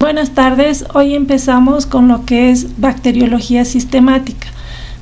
Buenas tardes, hoy empezamos con lo que es bacteriología sistemática.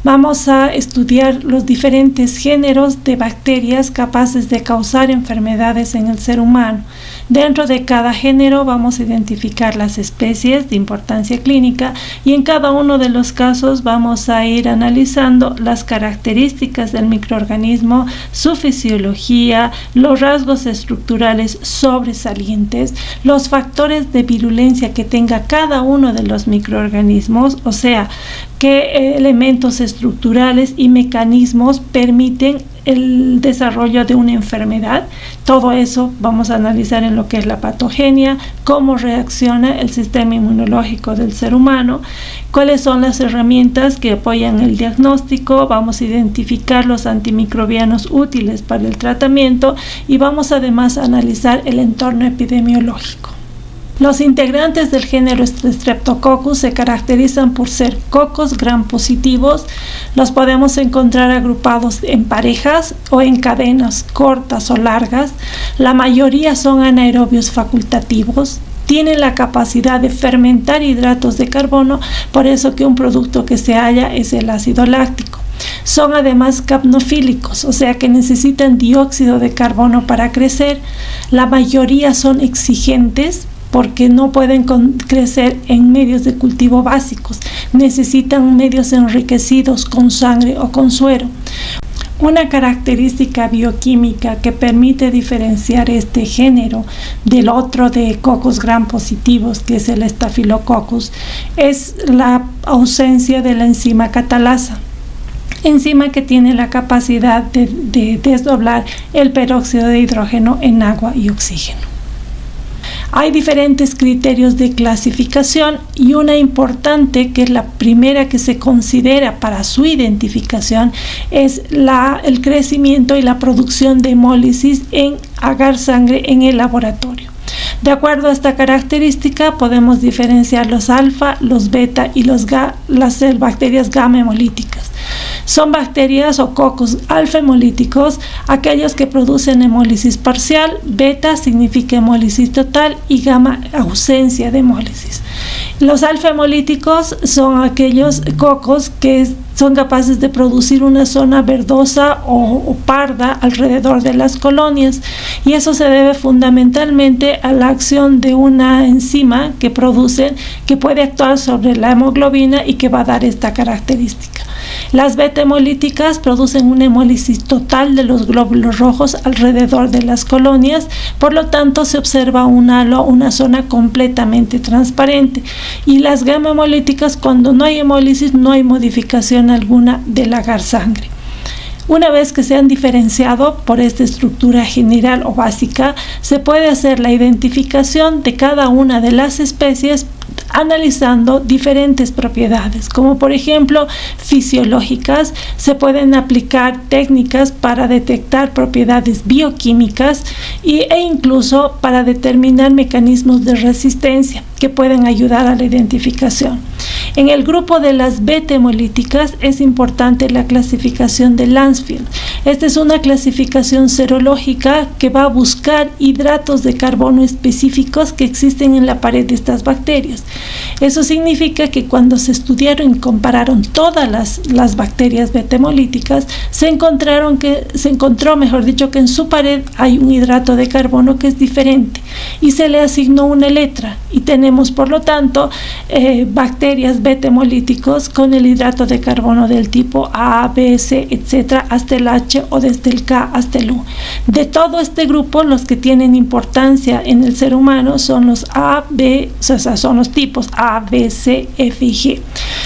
Vamos a estudiar los diferentes géneros de bacterias capaces de causar enfermedades en el ser humano. Dentro de cada género vamos a identificar las especies de importancia clínica y en cada uno de los casos vamos a ir analizando las características del microorganismo, su fisiología, los rasgos estructurales sobresalientes, los factores de virulencia que tenga cada uno de los microorganismos, o sea, qué elementos estructurales y mecanismos permiten el desarrollo de una enfermedad. Todo eso vamos a analizar en lo que es la patogenia, cómo reacciona el sistema inmunológico del ser humano, cuáles son las herramientas que apoyan el diagnóstico, vamos a identificar los antimicrobianos útiles para el tratamiento y vamos además a analizar el entorno epidemiológico. Los integrantes del género Streptococcus se caracterizan por ser cocos gram positivos. Los podemos encontrar agrupados en parejas o en cadenas cortas o largas. La mayoría son anaerobios facultativos. Tienen la capacidad de fermentar hidratos de carbono, por eso que un producto que se halla es el ácido láctico. Son además capnofílicos, o sea que necesitan dióxido de carbono para crecer. La mayoría son exigentes, porque no pueden crecer en medios de cultivo básicos, necesitan medios enriquecidos con sangre o con suero. Una característica bioquímica que permite diferenciar este género del otro de cocos gram positivos, que es el Staphylococcus, es la ausencia de la enzima catalasa. Enzima que tiene la capacidad de desdoblar el peróxido de hidrógeno en agua y oxígeno. Hay diferentes criterios de clasificación y una importante, que es la primera que se considera para su identificación, es el crecimiento y la producción de hemólisis en agar sangre en el laboratorio. De acuerdo a esta característica podemos diferenciar los alfa, los beta y las bacterias gamma hemolíticas. Son bacterias o cocos alfa hemolíticos, aquellos que producen hemólisis parcial, beta significa hemólisis total y gamma ausencia de hemólisis. Los alfa hemolíticos son aquellos cocos que son capaces de producir una zona verdosa o parda alrededor de las colonias, y eso se debe fundamentalmente a la acción de una enzima que puede actuar sobre la hemoglobina y que va a dar esta característica. Las beta hemolíticas producen una hemólisis total de los glóbulos rojos alrededor de las colonias, por lo tanto se observa un halo, una zona completamente transparente. Y las gamma hemolíticas, cuando no hay hemólisis, no hay modificación alguna del agar sangre. Una vez que se han diferenciado por esta estructura general o básica, se puede hacer la identificación de cada una de las especies analizando diferentes propiedades, como por ejemplo fisiológicas. Se pueden aplicar técnicas para detectar propiedades bioquímicas e incluso para determinar mecanismos de resistencia que pueden ayudar a la identificación. En el grupo de las beta hemolíticas es importante la clasificación de Landsfield. Esta es una clasificación serológica que va a buscar hidratos de carbono específicos que existen en la pared de estas bacterias. Eso significa que cuando se estudiaron y compararon todas las bacterias beta hemolíticas, se encontró que en su pared hay un hidrato de carbono que es diferente y se le asignó una letra, y tenemos por lo tanto bacterias beta hemolíticos con el hidrato de carbono del tipo A, B, C, etcétera, hasta el H o desde el K hasta el U. De todo este grupo, los que tienen importancia en el ser humano son los A, B, o sea, son los tipos A, B, C, F y G.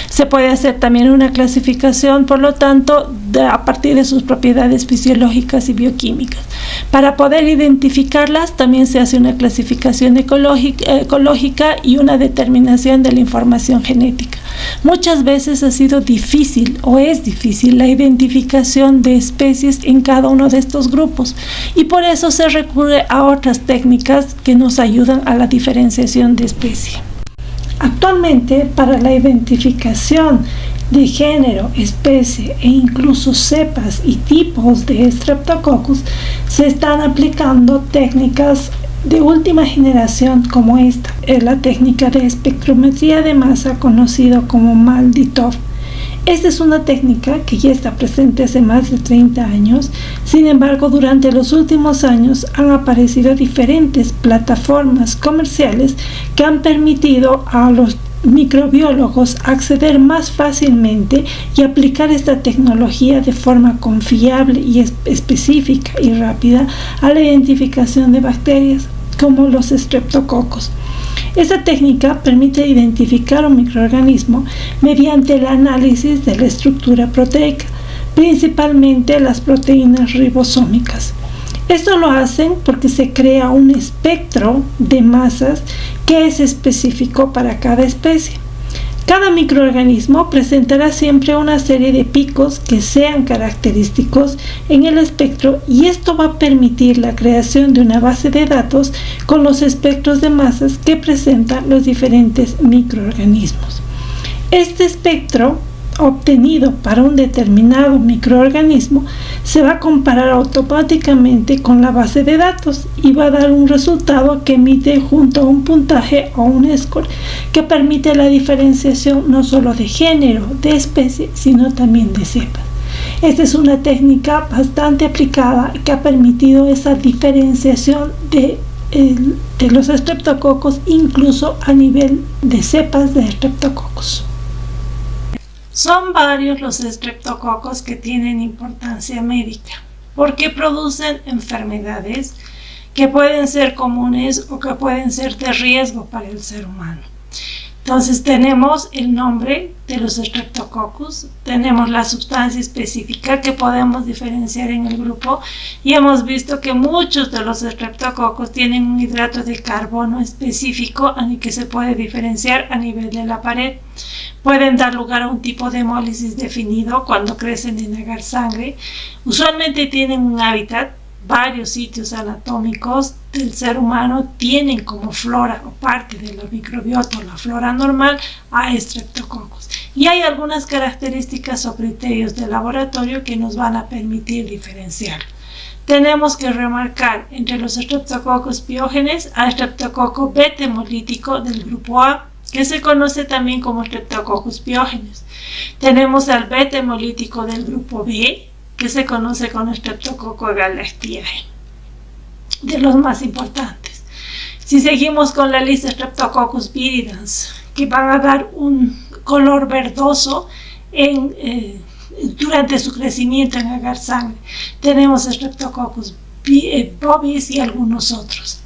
Se puede hacer también una clasificación, por lo tanto, a partir de sus propiedades fisiológicas y bioquímicas. Para poder identificarlas, también se hace una clasificación ecológica y una determinación de la información genética. Muchas veces ha sido difícil o es difícil la identificación de especies en cada uno de estos grupos, y por eso se recurre a otras técnicas que nos ayudan a la diferenciación de especie. Actualmente, para la identificación de género, especie e incluso cepas y tipos de Streptococcus, se están aplicando técnicas de última generación como esta es la técnica de espectrometría de masa conocido como MALDI-TOF. Esta es una técnica que ya está presente hace más de 30 años, sin embargo durante los últimos años han aparecido diferentes plataformas comerciales que han permitido a los microbiólogos acceder más fácilmente y aplicar esta tecnología de forma confiable y específica y rápida a la identificación de bacterias como los estreptococos. Esta técnica permite identificar un microorganismo mediante el análisis de la estructura proteica, principalmente las proteínas ribosómicas. Esto lo hacen porque se crea un espectro de masas que es específico para cada especie. Cada microorganismo presentará siempre una serie de picos que sean característicos en el espectro y esto va a permitir la creación de una base de datos con los espectros de masas que presentan los diferentes microorganismos. Este espectro obtenido para un determinado microorganismo se va a comparar automáticamente con la base de datos y va a dar un resultado que emite junto a un puntaje o un score que permite la diferenciación no solo de género, de especie, sino también de cepas. Esta es una técnica bastante aplicada que ha permitido esa diferenciación de los estreptococos incluso a nivel de cepas de estreptococos. Son varios los estreptococos que tienen importancia médica porque producen enfermedades que pueden ser comunes o que pueden ser de riesgo para el ser humano. Entonces tenemos el nombre de los estreptococcus, tenemos la sustancia específica que podemos diferenciar en el grupo y hemos visto que muchos de los estreptococos tienen un hidrato de carbono específico que se puede diferenciar a nivel de la pared. Pueden dar lugar a un tipo de hemólisis definido cuando crecen en agar sangre. Usualmente tienen un hábitat. Varios sitios anatómicos del ser humano tienen como flora o parte de la microbiota o la flora normal a estreptococos. Y hay algunas características o criterios de laboratorio que nos van a permitir diferenciar. Tenemos que remarcar entre los estreptococos piógenes a estreptococo beta hemolítico del grupo A, que se conoce también como estreptococcus piógenes. Tenemos al beta hemolítico del grupo B, que se conoce como Streptococcus galactiae, de los más importantes. Si seguimos con la lista, Streptococcus viridans, que van a dar un color verdoso durante su crecimiento en agar sangre. Tenemos Streptococcus bovis y algunos otros.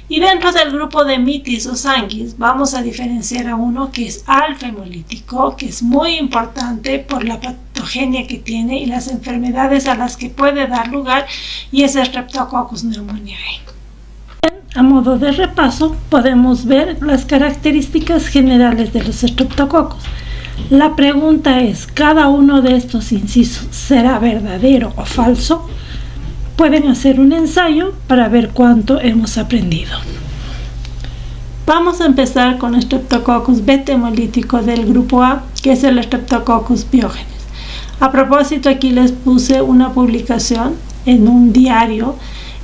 Y dentro del grupo de mitis o sanguis vamos a diferenciar a uno que es alfa hemolítico, que es muy importante por la patogenia que tiene y las enfermedades a las que puede dar lugar, y es Streptococcus pneumoniae. A modo de repaso podemos ver las características generales de los estreptococos. La pregunta es, ¿cada uno de estos incisos será verdadero o falso? Pueden hacer un ensayo para ver cuánto hemos aprendido. Vamos a empezar con Streptococcus beta hemolítico del grupo A, que es el Streptococcus piógenes. A propósito, aquí les puse una publicación en un diario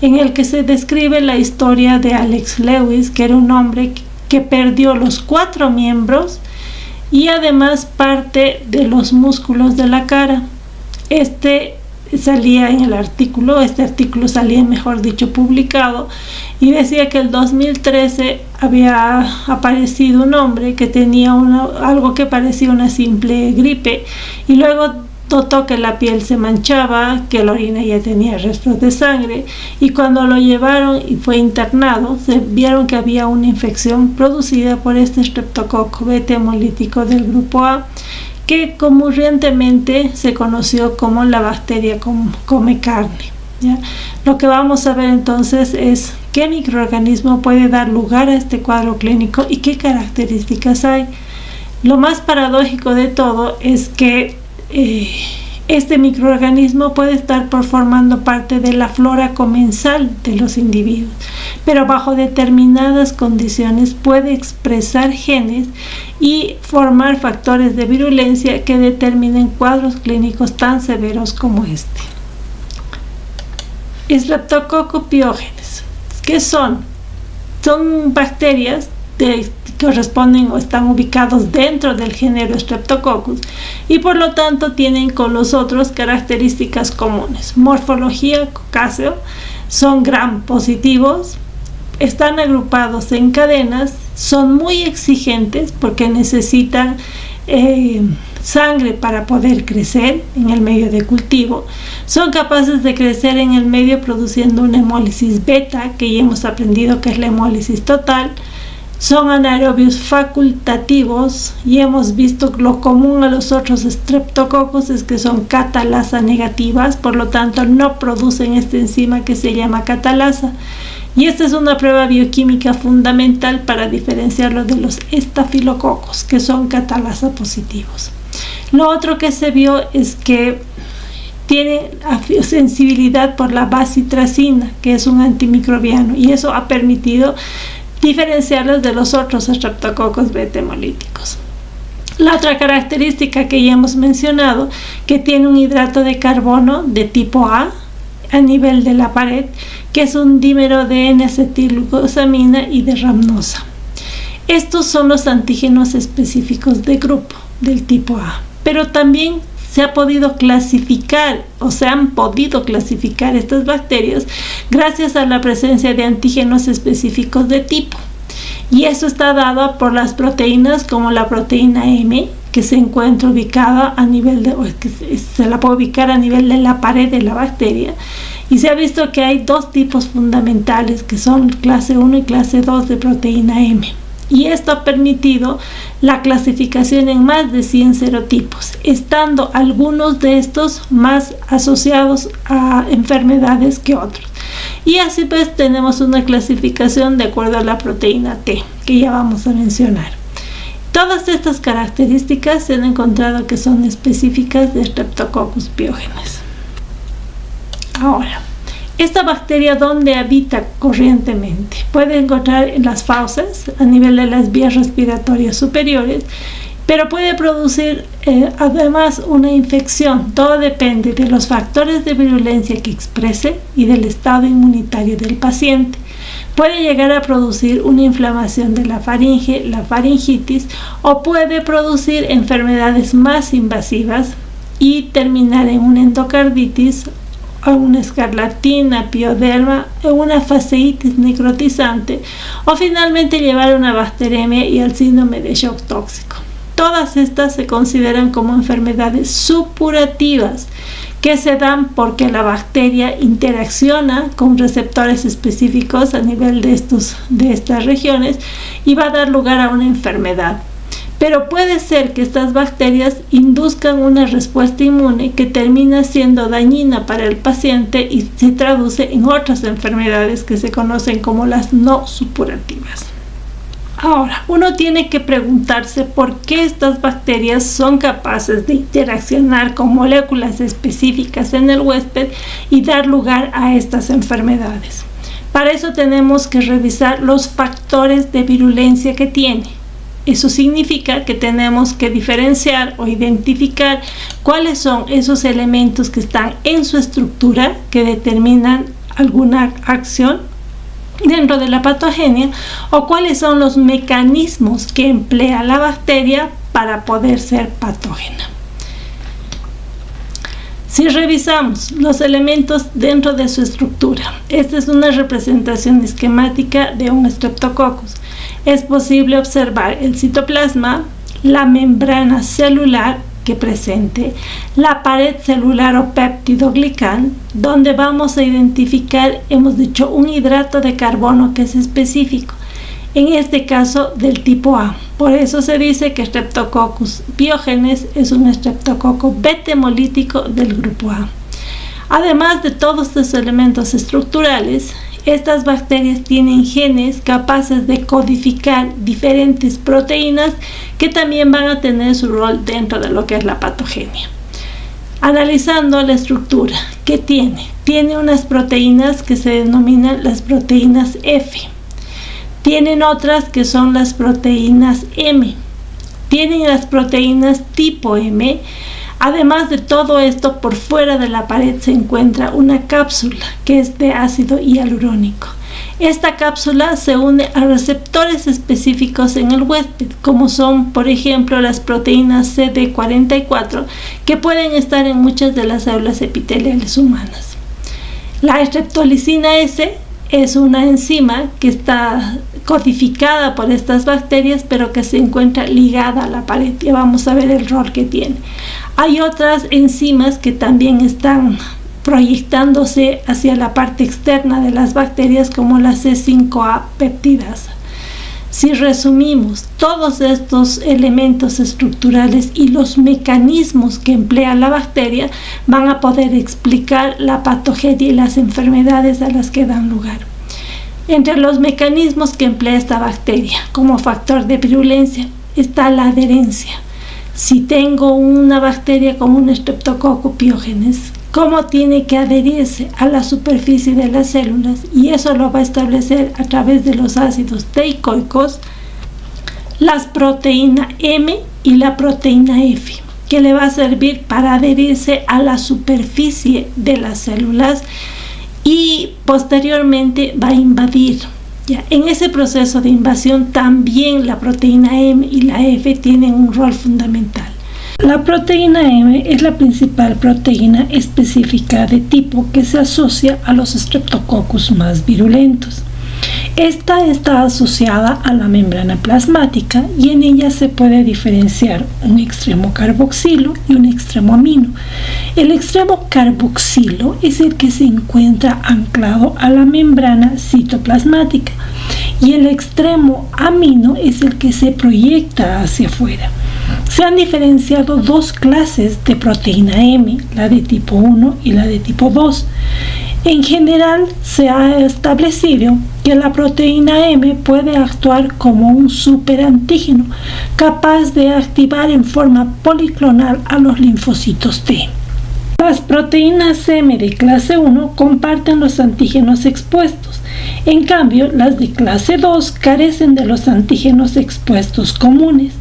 en el que se describe la historia de Alex Lewis, que era un hombre que perdió los 4 miembros y además parte de los músculos de la cara. Salía en el artículo, este artículo salía, mejor dicho, publicado, y decía que el 2013 había aparecido un hombre que tenía algo que parecía una simple gripe, y luego notó que la piel se manchaba, que la orina ya tenía restos de sangre, y cuando lo llevaron y fue internado, se vieron que había una infección producida por este estreptococo beta hemolítico del grupo A, que comúnmente se conoció como la bacteria come carne, ¿ya? Lo que vamos a ver entonces es qué microorganismo puede dar lugar a este cuadro clínico y qué características hay. Lo más paradójico de todo es que este microorganismo puede estar formando parte de la flora comensal de los individuos, pero bajo determinadas condiciones puede expresar genes y formar factores de virulencia que determinen cuadros clínicos tan severos como este. Streptococcus piógenes, ¿qué son? son bacterias que corresponden o están ubicados dentro del género Streptococcus y por lo tanto tienen con los otros características comunes. Morfología cocáceo, son gram positivos, están agrupados en cadenas, son muy exigentes porque necesitan sangre para poder crecer en el medio de cultivo. Son capaces de crecer en el medio produciendo una hemólisis beta, que ya hemos aprendido que es la hemólisis total. Son anaerobios facultativos y hemos visto lo común a los otros Streptococcus es que son catalasa negativas, por lo tanto no producen esta enzima que se llama catalasa. Y esta es una prueba bioquímica fundamental para diferenciarlo de los estafilococos, que son catalasa positivos. Lo otro que se vio es que tiene sensibilidad por la bacitracina, que es un antimicrobiano, y eso ha permitido diferenciarlos de los otros Streptococcus beta hemolíticos. La otra característica que ya hemos mencionado, que tiene un hidrato de carbono de tipo A nivel de la pared, que es un dímero de N-acetilglucosamina y de rhamnosa. Estos son los antígenos específicos de grupo del tipo A, pero también se ha podido clasificar o se han podido clasificar estas bacterias gracias a la presencia de antígenos específicos de tipo. Y eso está dado por las proteínas como la proteína M, que se encuentra ubicada a nivel de, que se la puede ubicar a nivel de la pared de la bacteria. Y se ha visto que hay dos tipos fundamentales que son clase 1 y clase 2 de proteína M. Y esto ha permitido la clasificación en más de 100 serotipos, estando algunos de estos más asociados a enfermedades que otros. Y así pues tenemos una clasificación de acuerdo a la proteína T, que ya vamos a mencionar. Todas estas características se han encontrado que son específicas de Streptococcus pyogenes. Ahora, esta bacteria, ¿dónde habita corrientemente? Puede encontrar en las fauces, a nivel de las vías respiratorias superiores, pero puede producir además una infección. Todo depende de los factores de virulencia que exprese y del estado inmunitario del paciente. Puede llegar a producir una inflamación de la faringe, la faringitis, o puede producir enfermedades más invasivas y terminar en una endocarditis, o una escarlatina, pioderma, o una fasciitis necrotizante, o finalmente llevar a una bacteremia y al síndrome de shock tóxico. Todas estas se consideran como enfermedades supurativas que se dan porque la bacteria interacciona con receptores específicos a nivel de estas regiones y va a dar lugar a una enfermedad. Pero puede ser que estas bacterias induzcan una respuesta inmune que termina siendo dañina para el paciente y se traduce en otras enfermedades que se conocen como las no supurativas. Ahora, uno tiene que preguntarse por qué estas bacterias son capaces de interaccionar con moléculas específicas en el huésped y dar lugar a estas enfermedades. Para eso tenemos que revisar los factores de virulencia que tiene. Eso significa que tenemos que diferenciar o identificar cuáles son esos elementos que están en su estructura que determinan alguna acción dentro de la patogenia o cuáles son los mecanismos que emplea la bacteria para poder ser patógena. Si revisamos los elementos dentro de su estructura, esta es una representación esquemática de un Streptococcus. Es posible observar el citoplasma, la membrana celular que presente, la pared celular o péptido-glicán, donde vamos a identificar, hemos dicho, un hidrato de carbono que es específico, en este caso del tipo A. Por eso se dice que Streptococcus pyogenes es un estreptococo beta hemolítico del grupo A. Además de todos estos elementos estructurales, estas bacterias tienen genes capaces de codificar diferentes proteínas que también van a tener su rol dentro de lo que es la patogenia. Analizando la estructura, ¿qué tiene? Tiene unas proteínas que se denominan las proteínas F. Tienen otras que son las proteínas M. Tienen las proteínas tipo M, Además de todo esto, por fuera de la pared se encuentra una cápsula que es de ácido hialurónico. Esta cápsula se une a receptores específicos en el huésped, como son, por ejemplo, las proteínas CD44, que pueden estar en muchas de las células epiteliales humanas. La streptolicina S es una enzima que está codificada por estas bacterias, pero que se encuentra ligada a la pared. Ya vamos a ver el rol que tiene. Hay otras enzimas que también están proyectándose hacia la parte externa de las bacterias, como la C5A peptidasa. Si resumimos, todos estos elementos estructurales y los mecanismos que emplea la bacteria van a poder explicar la patogenia y las enfermedades a las que dan lugar. Entre los mecanismos que emplea esta bacteria como factor de virulencia está la adherencia. Si tengo una bacteria como un Streptococcus pyogenes, cómo tiene que adherirse a la superficie de las células, y eso lo va a establecer a través de los ácidos teicoicos, las proteína M y la proteína F, que le va a servir para adherirse a la superficie de las células y posteriormente va a invadir. Ya, en ese proceso de invasión también la proteína M y la F tienen un rol fundamental. La proteína M es la principal proteína específica de tipo que se asocia a los Streptococcus más virulentos. Esta está asociada a la membrana plasmática y en ella se puede diferenciar un extremo carboxilo y un extremo amino. El extremo carboxilo es el que se encuentra anclado a la membrana citoplasmática y el extremo amino es el que se proyecta hacia afuera. Se han diferenciado dos clases de proteína M, la de tipo 1 y la de tipo 2. En general, se ha establecido que la proteína M puede actuar como un superantígeno, capaz de activar en forma policlonal a los linfocitos T. Las proteínas M de clase 1 comparten los antígenos expuestos. En cambio, las de clase 2 carecen de los antígenos expuestos comunes.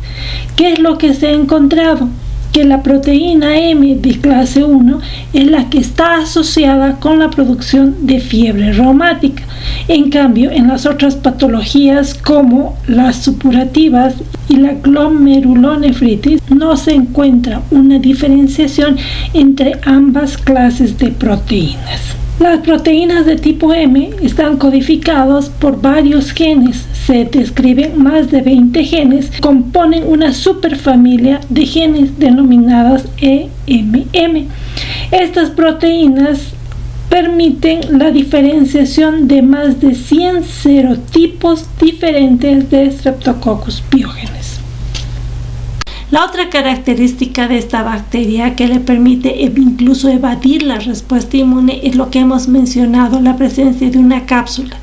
¿Qué es lo que se ha encontrado? Que la proteína M de clase 1 es la que está asociada con la producción de fiebre reumática. En cambio, en las otras patologías como las supurativas y la glomerulonefritis no se encuentra una diferenciación entre ambas clases de proteínas. Las proteínas de tipo M están codificadas por varios genes. Se describen más de 20 genes, componen una superfamilia de genes denominadas EMM. Estas proteínas permiten la diferenciación de más de 100 serotipos diferentes de Streptococcus pyogenes. La otra característica de esta bacteria que le permite incluso evadir la respuesta inmune es lo que hemos mencionado, la presencia de una cápsula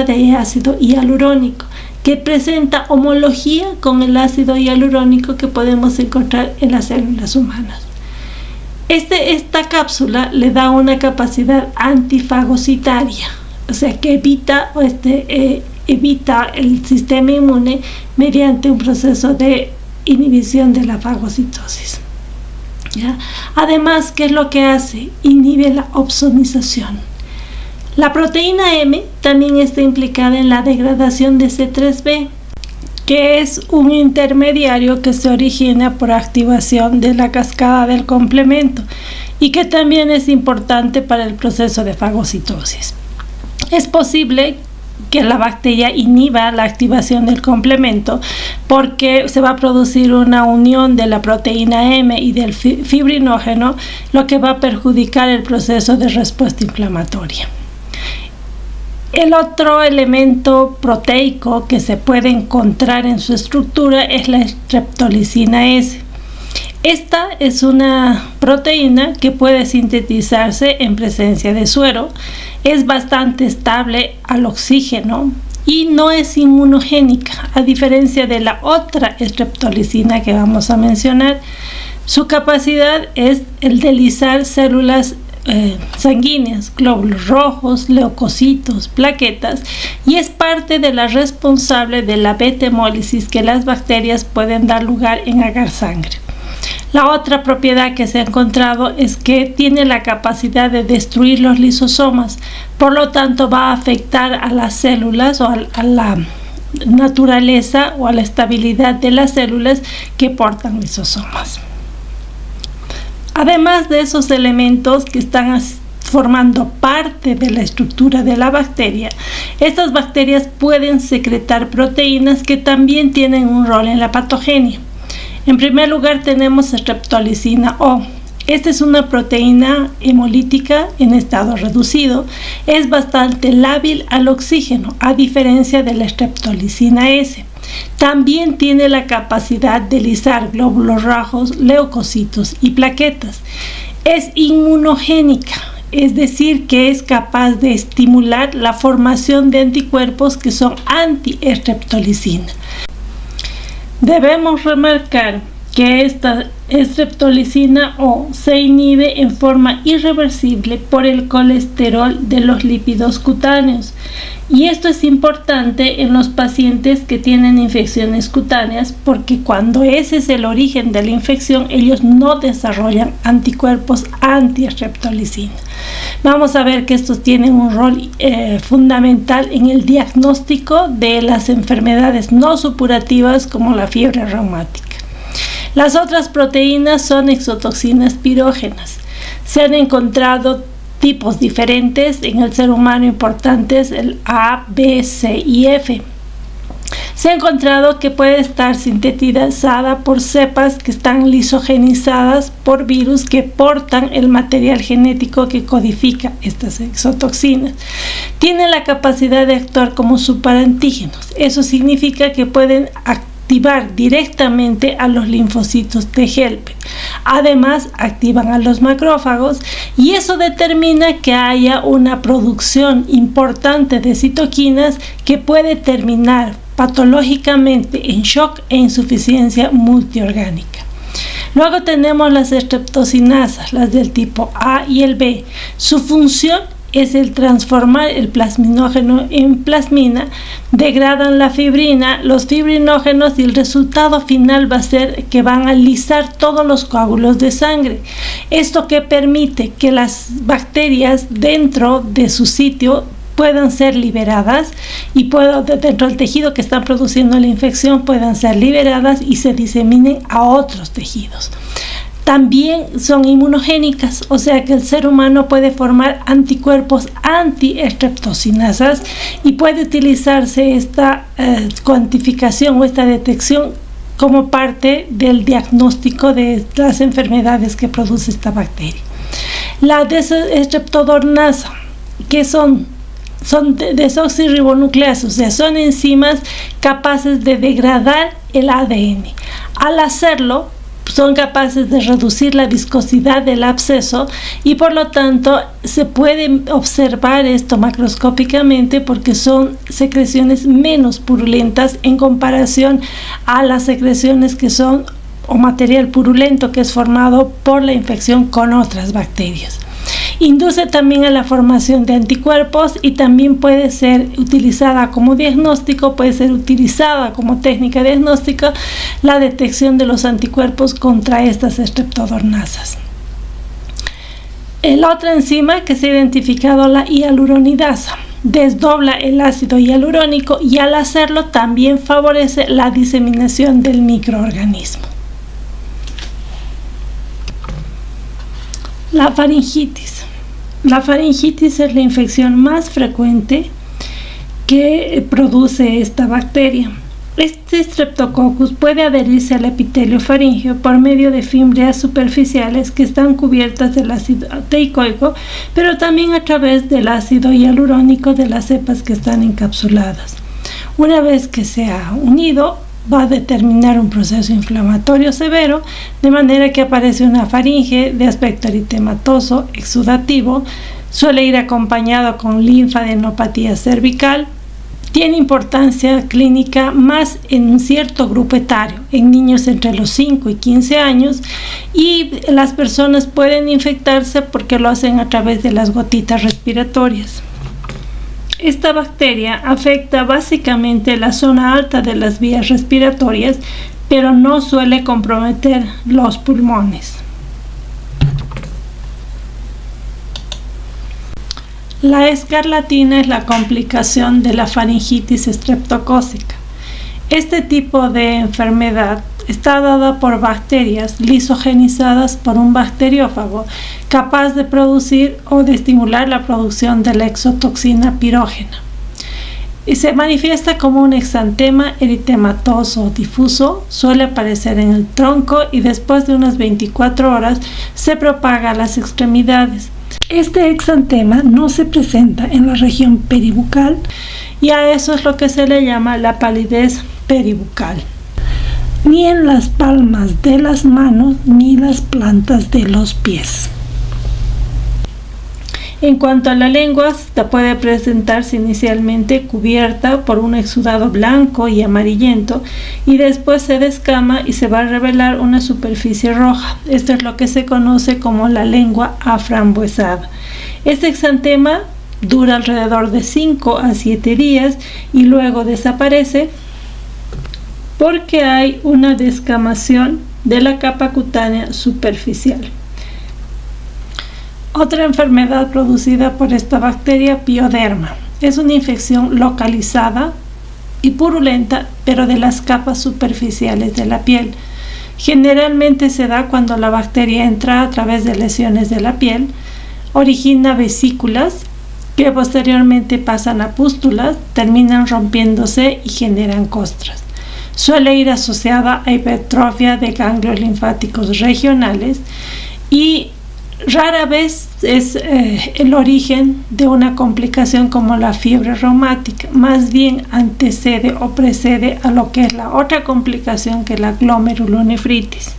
de ácido hialurónico que presenta homología con el ácido hialurónico que podemos encontrar en las células humanas. Esta cápsula le da una capacidad antifagocitaria, o sea que evita el sistema inmune mediante un proceso de inhibición de la fagocitosis. ¿Ya? Además, ¿qué es lo que hace? Inhibe la opsonización. La proteína M también está implicada en la degradación de C3b, que es un intermediario que se origina por activación de la cascada del complemento y que también es importante para el proceso de fagocitosis. Es posible que la bacteria inhiba la activación del complemento porque se va a producir una unión de la proteína M y del fibrinógeno, lo que va a perjudicar el proceso de respuesta inflamatoria. El otro elemento proteico que se puede encontrar en su estructura es la streptolicina S. Esta es una proteína que puede sintetizarse en presencia de suero, es bastante estable al oxígeno y no es inmunogénica, a diferencia de la otra streptolicina que vamos a mencionar. Su capacidad es el de lisar células sanguíneas, glóbulos rojos, leucocitos, plaquetas, y es parte de la responsable de la beta hemólisis que las bacterias pueden dar lugar en agar sangre. La otra propiedad que se ha encontrado es que tiene la capacidad de destruir los lisosomas, por lo tanto va a afectar a las células o a la naturaleza o a la estabilidad de las células que portan lisosomas. Además de esos elementos que están formando parte de la estructura de la bacteria, estas bacterias pueden secretar proteínas que también tienen un rol en la patogenia. En primer lugar tenemos streptolicina O. Esta es una proteína hemolítica en estado reducido. Es bastante lábil al oxígeno, a diferencia de la streptolicina S. También tiene la capacidad de lisar glóbulos rojos, leucocitos y plaquetas. Es inmunogénica, es decir, que es capaz de estimular la formación de anticuerpos que son anti-streptolicina. Debemos remarcar que esta streptolicina O se inhibe en forma irreversible por el colesterol de los lípidos cutáneos, y esto es importante en los pacientes que tienen infecciones cutáneas, porque cuando ese es el origen de la infección, ellos no desarrollan anticuerpos anti-streptolicina. Vamos a ver que estos tienen un rol fundamental en el diagnóstico de las enfermedades no supurativas como la fiebre reumática. Las otras proteínas son exotoxinas pirógenas. Se han encontrado tipos diferentes en el ser humano importantes, el A, B, C y F. Se ha encontrado que puede estar sintetizada por cepas que están lisogenizadas por virus que portan el material genético que codifica estas exotoxinas. Tienen la capacidad de actuar como superantígenos. Eso significa que pueden activar directamente a los linfocitos T helper. Además, activan a los macrófagos, y eso determina que haya una producción importante de citoquinas que puede terminar patológicamente en shock e insuficiencia multiorgánica. Luego tenemos las streptocinasas, las del tipo A y el B. Su función es el transformar el plasminógeno en plasmina, degradan la fibrina, los fibrinógenos, y el resultado final va a ser que van a lisar todos los coágulos de sangre. Esto que permite que las bacterias dentro de su sitio puedan ser liberadas y dentro del tejido que están produciendo la infección puedan ser liberadas y se diseminen a otros tejidos. También son inmunogénicas, o sea que el ser humano puede formar anticuerpos anti-streptocinasas, y puede utilizarse esta cuantificación o esta detección como parte del diagnóstico de las enfermedades que produce esta bacteria. La desostreptodornasa, que son desoxirribonucleasas, o sea, son enzimas capaces de degradar el ADN. Al hacerlo, son capaces de reducir la viscosidad del absceso, y por lo tanto se puede observar esto macroscópicamente porque son secreciones menos purulentas en comparación a las secreciones que son o material purulento que es formado por la infección con otras bacterias. Induce también a la formación de anticuerpos y también puede ser utilizada como diagnóstico, puede ser utilizada como técnica diagnóstica la detección de los anticuerpos contra estas streptodornasas. La otra enzima que se ha identificado, la hialuronidasa, desdobla el ácido hialurónico, y al hacerlo también favorece la diseminación del microorganismo. La faringitis. La faringitis es la infección más frecuente que produce esta bacteria. Este Streptococcus puede adherirse al epitelio faríngeo por medio de fimbrias superficiales que están cubiertas del ácido teicoico, pero también a través del ácido hialurónico de las cepas que están encapsuladas. Una vez que se ha unido, va a determinar un proceso inflamatorio severo, de manera que aparece una faringe de aspecto eritematoso exudativo, suele ir acompañado con linfadenopatía cervical. Tiene importancia clínica más en un cierto grupo etario, en niños entre los 5 y 15 años, y las personas pueden infectarse porque lo hacen a través de las gotitas respiratorias. Esta bacteria afecta básicamente la zona alta de las vías respiratorias, pero no suele comprometer los pulmones. La escarlatina es la complicación de la faringitis estreptocócica. Este tipo de enfermedad está dada por bacterias lisogenizadas por un bacteriófago capaz de producir o de estimular la producción de la exotoxina pirógena. Y se manifiesta como un exantema eritematoso difuso, suele aparecer en el tronco y después de unas 24 horas se propaga a las extremidades. Este exantema no se presenta en la región peribucal y a eso es lo que se le llama la palidez peribucal. Ni en las palmas de las manos ni las plantas de los pies. En cuanto a la lengua, esta puede presentarse inicialmente cubierta por un exudado blanco y amarillento y después se descama y se va a revelar una superficie roja. Esto es lo que se conoce como la lengua aframbuesada. Este exantema dura alrededor de 5 a 7 días y luego desaparece porque hay una descamación de la capa cutánea superficial. Otra enfermedad producida por esta bacteria, pioderma, es una infección localizada y purulenta, pero de las capas superficiales de la piel. Generalmente se da cuando la bacteria entra a través de lesiones de la piel, origina vesículas que posteriormente pasan a pústulas, terminan rompiéndose y generan costras. Suele ir asociada a hipertrofia de ganglios linfáticos regionales y rara vez es el origen de una complicación como la fiebre reumática, más bien antecede o precede a lo que es la otra complicación que es la glomerulonefritis.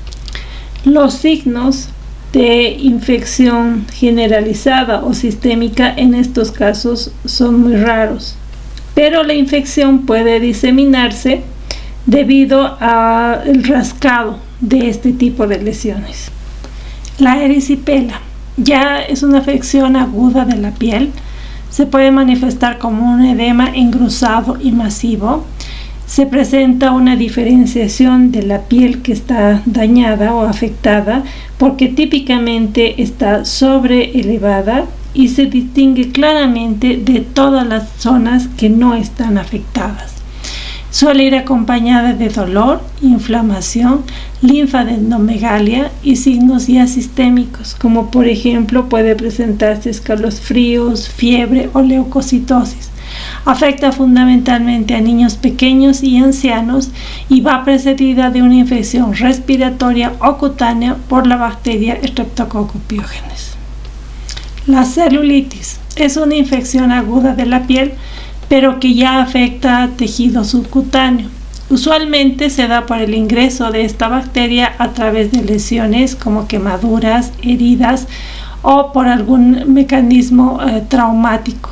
Los signos de infección generalizada o sistémica en estos casos son muy raros, pero la infección puede diseminarse debido al rascado de este tipo de lesiones. La erisipela ya es una afección aguda de la piel, se puede manifestar como un edema engrosado y masivo, se presenta una diferenciación de la piel que está dañada o afectada porque típicamente está sobreelevada y se distingue claramente de todas las zonas que no están afectadas. Suele ir acompañada de dolor, inflamación, linfadenomegalia y signos ya sistémicos, como por ejemplo puede presentarse escalofríos, fiebre o leucocitosis. Afecta fundamentalmente a niños pequeños y ancianos y va precedida de una infección respiratoria o cutánea por la bacteria Streptococcus pyogenes. La celulitis es una infección aguda de la piel, pero que ya afecta a tejido subcutáneo. Usualmente se da por el ingreso de esta bacteria a través de lesiones como quemaduras, heridas o por algún mecanismo traumático.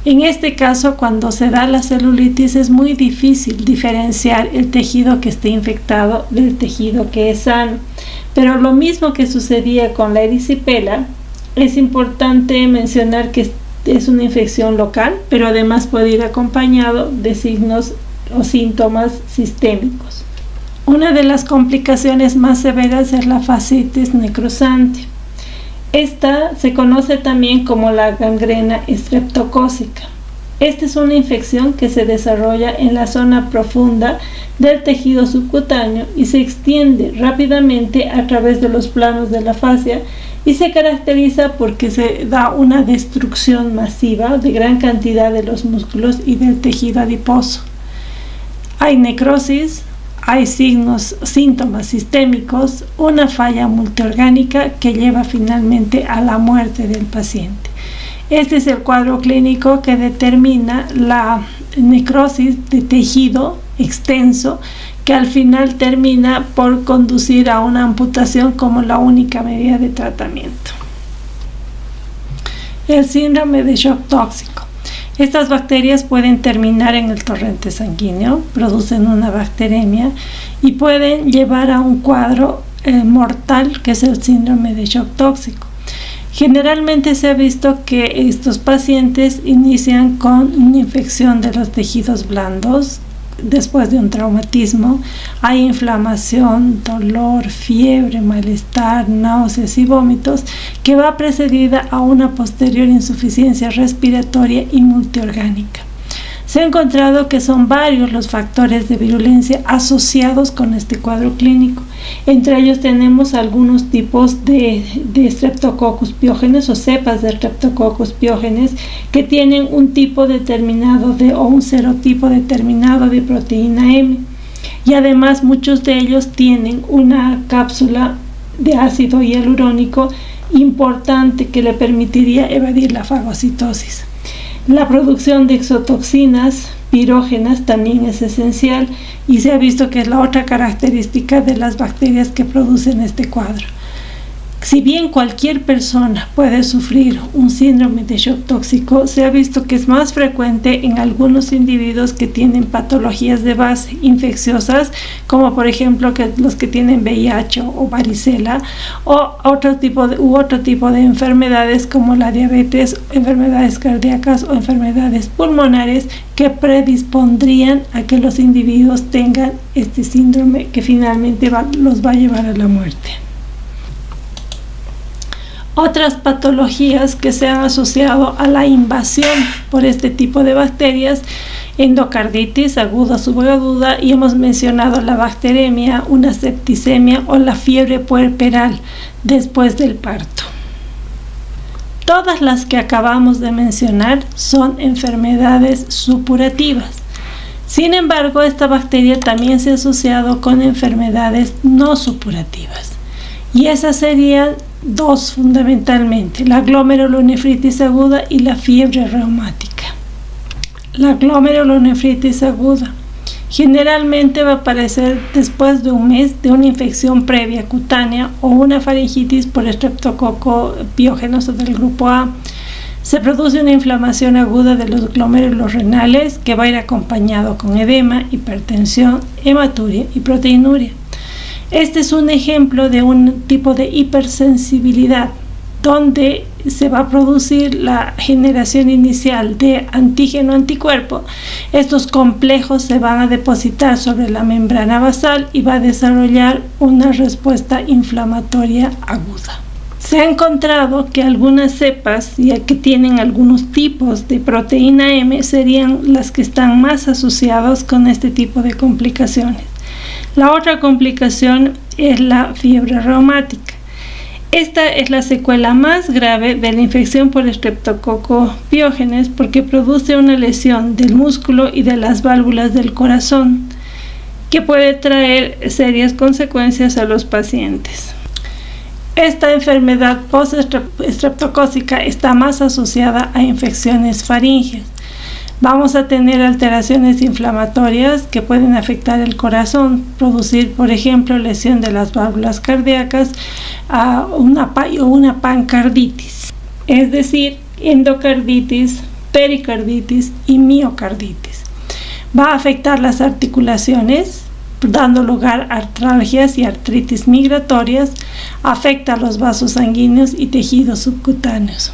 En este caso, cuando se da la celulitis, es muy difícil diferenciar el tejido que esté infectado del tejido que es sano. Pero lo mismo que sucedía con la erisipela, es importante mencionar que es una infección local, pero además puede ir acompañado de signos o síntomas sistémicos. Una de las complicaciones más severas es la fascitis necrosante. Esta se conoce también como la gangrena estreptocócica. Esta es una infección que se desarrolla en la zona profunda del tejido subcutáneo y se extiende rápidamente a través de los planos de la fascia y se caracteriza porque se da una destrucción masiva de gran cantidad de los músculos y del tejido adiposo. Hay necrosis, hay síntomas sistémicos, una falla multiorgánica que lleva finalmente a la muerte del paciente. Este es el cuadro clínico que determina la necrosis de tejido extenso que al final termina por conducir a una amputación como la única medida de tratamiento. El síndrome de shock tóxico. Estas bacterias pueden terminar en el torrente sanguíneo, producen una bacteremia y pueden llevar a un cuadro mortal que es el síndrome de shock tóxico. Generalmente se ha visto que estos pacientes inician con una infección de los tejidos blandos, después de un traumatismo, hay inflamación, dolor, fiebre, malestar, náuseas y vómitos, que va precedida a una posterior insuficiencia respiratoria y multiorgánica. Se ha encontrado que son varios los factores de virulencia asociados con este cuadro clínico. Entre ellos tenemos algunos tipos de Streptococcus pyogenes o cepas de Streptococcus pyogenes que tienen un tipo determinado o un serotipo determinado de proteína M. Y además muchos de ellos tienen una cápsula de ácido hialurónico importante que le permitiría evadir la fagocitosis. La producción de exotoxinas pirógenas también es esencial y se ha visto que es la otra característica de las bacterias que producen este cuadro. Si bien cualquier persona puede sufrir un síndrome de shock tóxico, se ha visto que es más frecuente en algunos individuos que tienen patologías de base infecciosas, como por ejemplo los que tienen VIH o varicela, o otro tipo de enfermedades como la diabetes, enfermedades cardíacas o enfermedades pulmonares que predispondrían a que los individuos tengan este síndrome que finalmente los va a llevar a la muerte. Otras patologías que se han asociado a la invasión por este tipo de bacterias: endocarditis aguda, subaguda, y hemos mencionado la bacteremia, una septicemia o la fiebre puerperal después del parto. Todas las que acabamos de mencionar son enfermedades supurativas. Sin embargo, esta bacteria también se ha asociado con enfermedades no supurativas. Y esas serían dos fundamentalmente: la glomerulonefritis aguda y la fiebre reumática. La glomerulonefritis aguda generalmente va a aparecer después de un mes de una infección previa cutánea o una faringitis por estreptococo piógenos del grupo A. Se produce una inflamación aguda de los glomérulos renales que va a ir acompañado con edema, hipertensión, hematuria y proteinuria. Este es un ejemplo de un tipo de hipersensibilidad donde se va a producir la generación inicial de antígeno-anticuerpo. Estos complejos se van a depositar sobre la membrana basal y va a desarrollar una respuesta inflamatoria aguda. Se ha encontrado que algunas cepas que tienen algunos tipos de proteína M serían las que están más asociados con este tipo de complicaciones. La otra complicación es la fiebre reumática. Esta es la secuela más grave de la infección por estreptococo piógenes porque produce una lesión del músculo y de las válvulas del corazón que puede traer serias consecuencias a los pacientes. Esta enfermedad post-estreptocócica está más asociada a infecciones faringias. Vamos a tener alteraciones inflamatorias que pueden afectar el corazón, producir, por ejemplo, lesión de las válvulas cardíacas, una pancarditis, es decir, endocarditis, pericarditis y miocarditis. Va a afectar las articulaciones, dando lugar a artralgias y artritis migratorias, afecta los vasos sanguíneos y tejidos subcutáneos.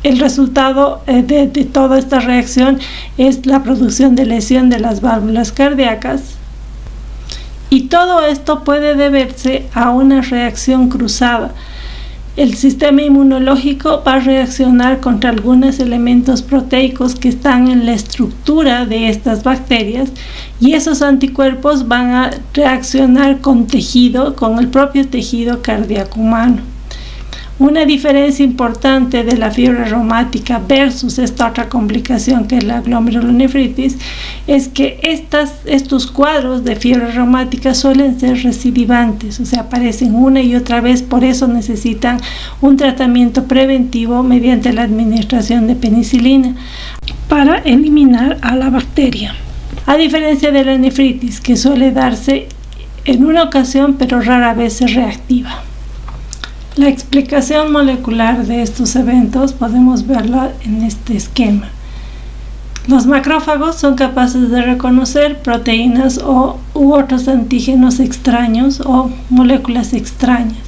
El resultado de toda esta reacción es la producción de lesión de las válvulas cardíacas, y todo esto puede deberse a una reacción cruzada. El sistema inmunológico va a reaccionar contra algunos elementos proteicos que están en la estructura de estas bacterias, y esos anticuerpos van a reaccionar con el propio tejido cardíaco humano. Una diferencia importante de la fiebre reumática versus esta otra complicación que es la glomerulonefritis es que estos cuadros de fiebre reumática suelen ser recidivantes, o sea, aparecen una y otra vez. Por eso necesitan un tratamiento preventivo mediante la administración de penicilina para eliminar a la bacteria. A diferencia de la nefritis, que suele darse en una ocasión pero rara vez se reactiva. La explicación molecular de estos eventos podemos verla en este esquema. Los macrófagos son capaces de reconocer proteínas u otros antígenos extraños o moléculas extrañas.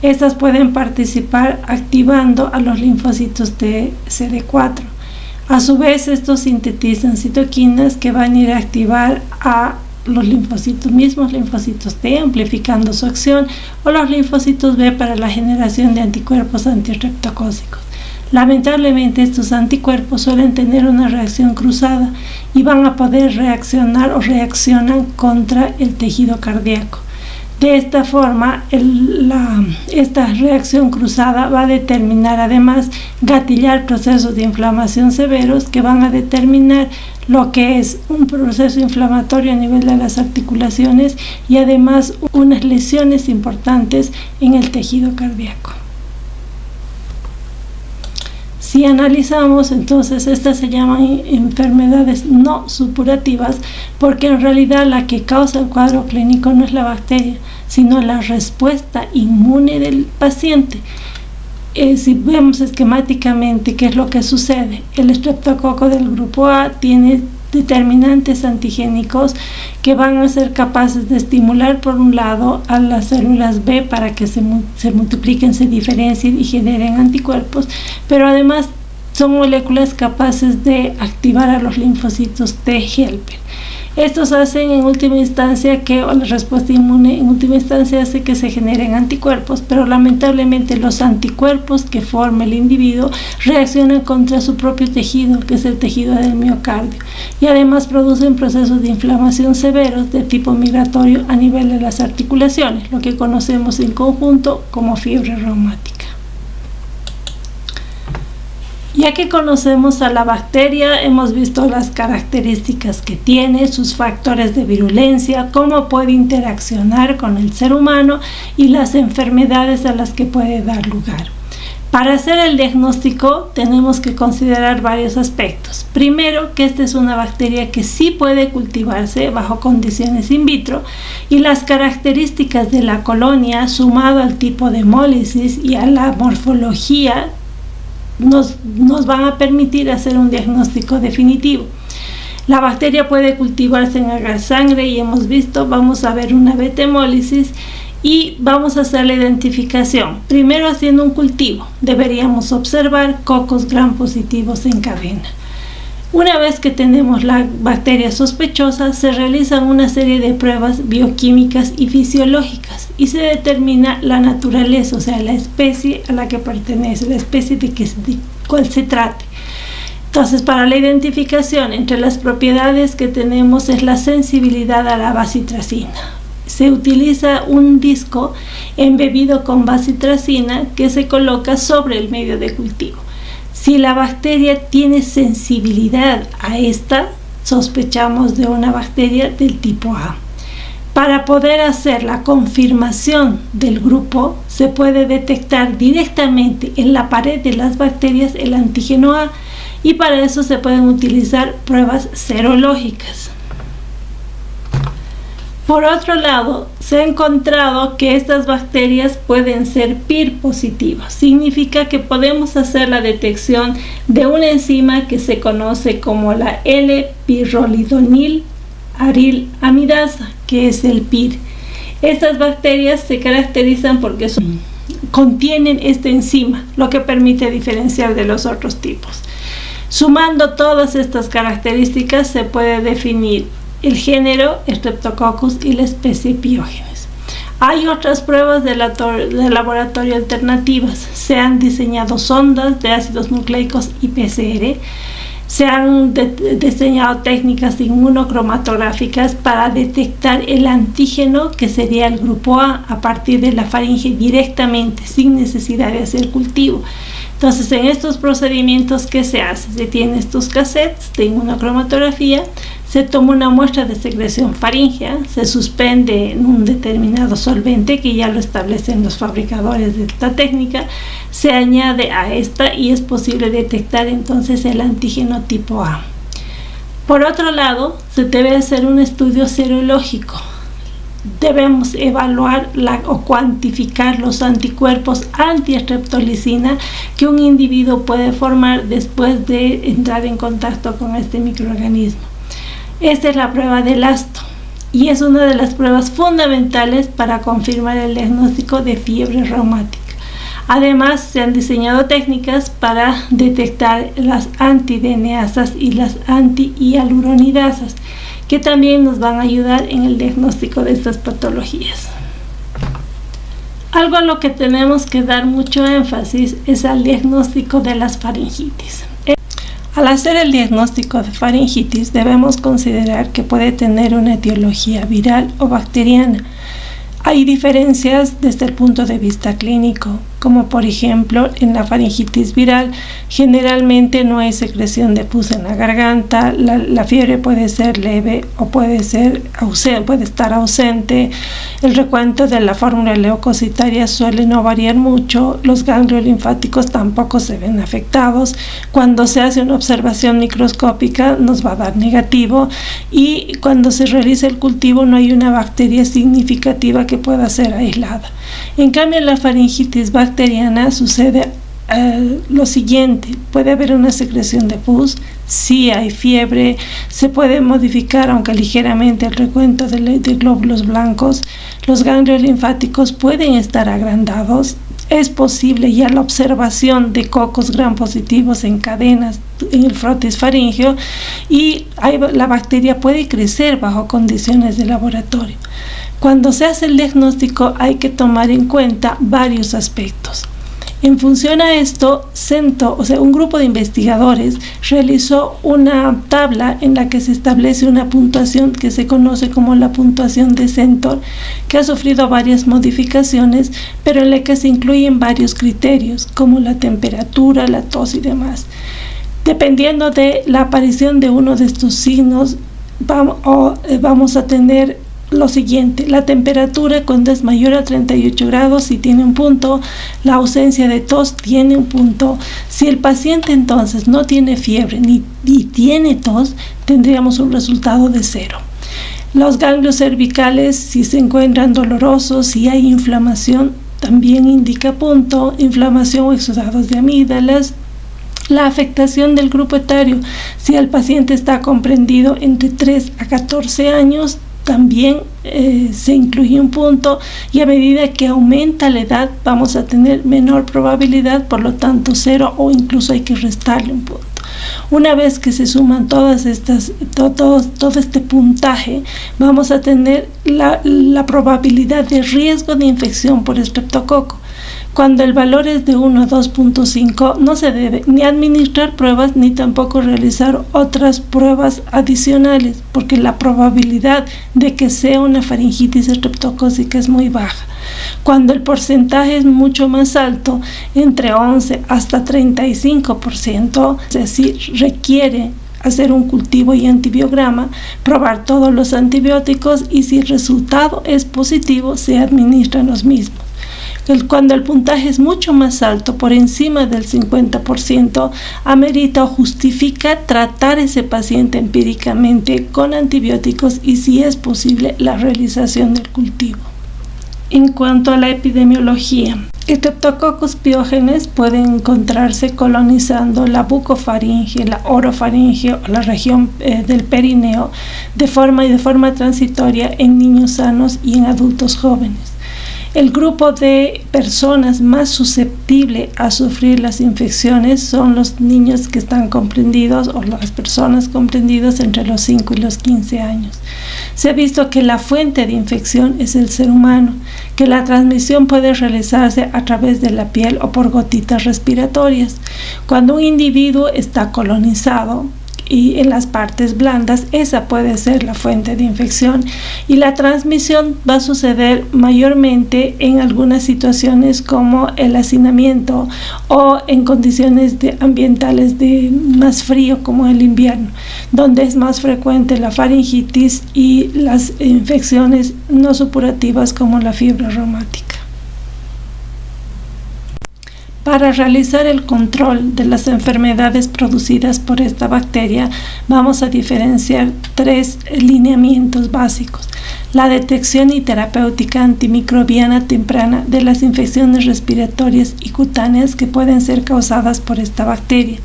Estas pueden participar activando a los linfocitos de CD4. A su vez, estos sintetizan citoquinas que van a ir a activar a los mismos linfocitos T, amplificando su acción, o los linfocitos B para la generación de anticuerpos antirreptocócicos. Lamentablemente, estos anticuerpos suelen tener una reacción cruzada y van a poder reaccionar o reaccionan contra el tejido cardíaco. De esta forma, esta reacción cruzada va a determinar, además, gatillar procesos de inflamación severos que van a determinar lo que es un proceso inflamatorio a nivel de las articulaciones y además unas lesiones importantes en el tejido cardíaco. Si analizamos, entonces estas se llaman enfermedades no supurativas, porque en realidad la que causa el cuadro clínico no es la bacteria, sino la respuesta inmune del paciente. Si vemos esquemáticamente qué es lo que sucede, el estreptococo del grupo A tiene determinantes antigénicos que van a ser capaces de estimular por un lado a las células B para que se multipliquen, se diferencien y generen anticuerpos, pero además son moléculas capaces de activar a los linfocitos T helper. Estos hacen en última instancia la respuesta inmune en última instancia hace que se generen anticuerpos, pero lamentablemente los anticuerpos que forma el individuo reaccionan contra su propio tejido, que es el tejido del miocardio, y además producen procesos de inflamación severos de tipo migratorio a nivel de las articulaciones, lo que conocemos en conjunto como fiebre reumática. Ya que conocemos a la bacteria, hemos visto las características que tiene, sus factores de virulencia, cómo puede interaccionar con el ser humano y las enfermedades a las que puede dar lugar. Para hacer el diagnóstico tenemos que considerar varios aspectos. Primero, que esta es una bacteria que sí puede cultivarse bajo condiciones in vitro y las características de la colonia sumado al tipo de hemólisis y a la morfología nos van a permitir hacer un diagnóstico definitivo. La bacteria puede cultivarse en agar sangre y hemos visto, vamos a ver una beta-hemólisis y vamos a hacer la identificación. Primero haciendo un cultivo, deberíamos observar cocos gram positivos en cadena. Una vez que tenemos la bacteria sospechosa, se realizan una serie de pruebas bioquímicas y fisiológicas y se determina la naturaleza, o sea, la especie a la que pertenece, la especie de cuál se trate. Entonces, para la identificación, entre las propiedades que tenemos es la sensibilidad a la bacitracina. Se utiliza un disco embebido con bacitracina que se coloca sobre el medio de cultivo. Si la bacteria tiene sensibilidad a esta, sospechamos de una bacteria del tipo A. Para poder hacer la confirmación del grupo, se puede detectar directamente en la pared de las bacterias el antígeno A y para eso se pueden utilizar pruebas serológicas. Por otro lado, se ha encontrado que estas bacterias pueden ser PIR positivas. Significa que podemos hacer la detección de una enzima que se conoce como la L-pirrolidonil aril amidasa, que es el PIR. Estas bacterias se caracterizan porque contienen esta enzima, lo que permite diferenciar de los otros tipos. Sumando todas estas características se puede definir el género Streptococcus y la especie Piógenes. Hay otras pruebas de laboratorio alternativas. Se han diseñado sondas de ácidos nucleicos y PCR. Se han diseñado técnicas inmunocromatográficas para detectar el antígeno que sería el grupo A partir de la faringe directamente, sin necesidad de hacer cultivo. Entonces, en estos procedimientos, ¿qué se hace? Se tienen estos cassettes de inmunocromatografía, se toma una muestra de secreción faríngea, se suspende en un determinado solvente que ya lo establecen los fabricadores de esta técnica, se añade a esta y es posible detectar entonces el antígeno tipo A. Por otro lado, se debe hacer un estudio serológico. Debemos evaluar o cuantificar los anticuerpos anti-streptolicina que un individuo puede formar después de entrar en contacto con este microorganismo. Esta es la prueba del ASTO y es una de las pruebas fundamentales para confirmar el diagnóstico de fiebre reumática. Además, se han diseñado técnicas para detectar las anti-DNasas y las anti-hialuronidasas, que también nos van a ayudar en el diagnóstico de estas patologías. Algo a lo que tenemos que dar mucho énfasis es al diagnóstico de las faringitis. Al hacer el diagnóstico de faringitis debemos considerar que puede tener una etiología viral o bacteriana. Hay diferencias desde el punto de vista clínico, como por ejemplo en la faringitis viral generalmente no hay secreción de pus en la garganta, la fiebre puede ser leve o puede estar ausente, el recuento de la fórmula leucocitaria suele no variar mucho, los ganglios linfáticos tampoco se ven afectados, cuando se hace una observación microscópica nos va a dar negativo y cuando se realiza el cultivo no hay una bacteria significativa que pueda ser aislada. En cambio, en la faringitis bacteriana sucede lo siguiente: puede haber una secreción de pus, sí hay fiebre, se puede modificar aunque ligeramente el recuento de glóbulos blancos, los ganglios linfáticos pueden estar agrandados, es posible ya la observación de cocos gram positivos en cadenas en el frotis faríngeo y la bacteria puede crecer bajo condiciones de laboratorio. Cuando se hace el diagnóstico hay que tomar en cuenta varios aspectos. En función a esto, un grupo de investigadores realizó una tabla en la que se establece una puntuación que se conoce como la puntuación de Centor, que ha sufrido varias modificaciones, pero en la que se incluyen varios criterios, como la temperatura, la tos y demás. Dependiendo de la aparición de uno de estos signos, vamos a tener lo siguiente: la temperatura cuando es mayor a 38 grados sí tiene un punto, la ausencia de tos tiene un punto. Si el paciente entonces no tiene fiebre ni tiene tos, tendríamos un resultado de 0. Los ganglios cervicales, si se encuentran dolorosos, si hay inflamación, también indica punto, inflamación o exudados de amígdalas. La afectación del grupo etario, si el paciente está comprendido entre 3 a 14 años, también se incluye un punto, y a medida que aumenta la edad vamos a tener menor probabilidad, por lo tanto 0 o incluso hay que restarle un punto. Una vez que se suman todo este puntaje, vamos a tener la probabilidad de riesgo de infección por estreptococo. Cuando el valor es de 1 a 2.5, no se debe ni administrar pruebas ni tampoco realizar otras pruebas adicionales, porque la probabilidad de que sea una faringitis estreptocócica es muy baja. Cuando el porcentaje es mucho más alto, entre 11 hasta 35%, es decir, requiere hacer un cultivo y antibiograma, probar todos los antibióticos y si el resultado es positivo, se administran los mismos. Cuando el puntaje es mucho más alto, por encima del 50%, amerita o justifica tratar ese paciente empíricamente con antibióticos y, si es posible, la realización del cultivo. En cuanto a la epidemiología, Streptococcus pyogenes pueden encontrarse colonizando la bucofaringe, la orofaringe o la región del perineo de forma transitoria en niños sanos y en adultos jóvenes. El grupo de personas más susceptible a sufrir las infecciones son los niños que están comprendidos o las personas comprendidas entre los 5 y los 15 años. Se ha visto que la fuente de infección es el ser humano, que la transmisión puede realizarse a través de la piel o por gotitas respiratorias. Cuando un individuo está colonizado y en las partes blandas, esa puede ser la fuente de infección, y la transmisión va a suceder mayormente en algunas situaciones como el hacinamiento o en condiciones ambientales de más frío como el invierno, donde es más frecuente la faringitis y las infecciones no supurativas como la fiebre reumática. Para realizar el control de las enfermedades producidas por esta bacteria, vamos a diferenciar 3 lineamientos básicos: la detección y terapéutica antimicrobiana temprana de las infecciones respiratorias y cutáneas que pueden ser causadas por esta bacteria,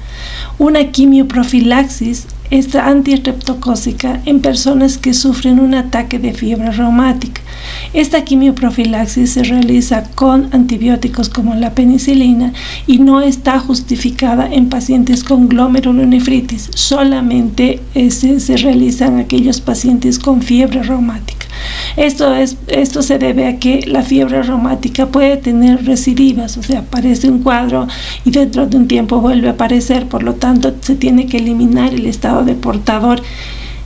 una quimioprofilaxis esta antiestreptocócica en personas que sufren un ataque de fiebre reumática. Esta quimioprofilaxis se realiza con antibióticos como la penicilina y no está justificada en pacientes con glomerulonefritis, solamente se realiza en aquellos pacientes con fiebre reumática. Esto se debe a que la fiebre reumática puede tener recidivas, o sea, aparece un cuadro y dentro de un tiempo vuelve a aparecer, por lo tanto se tiene que eliminar el estado de portador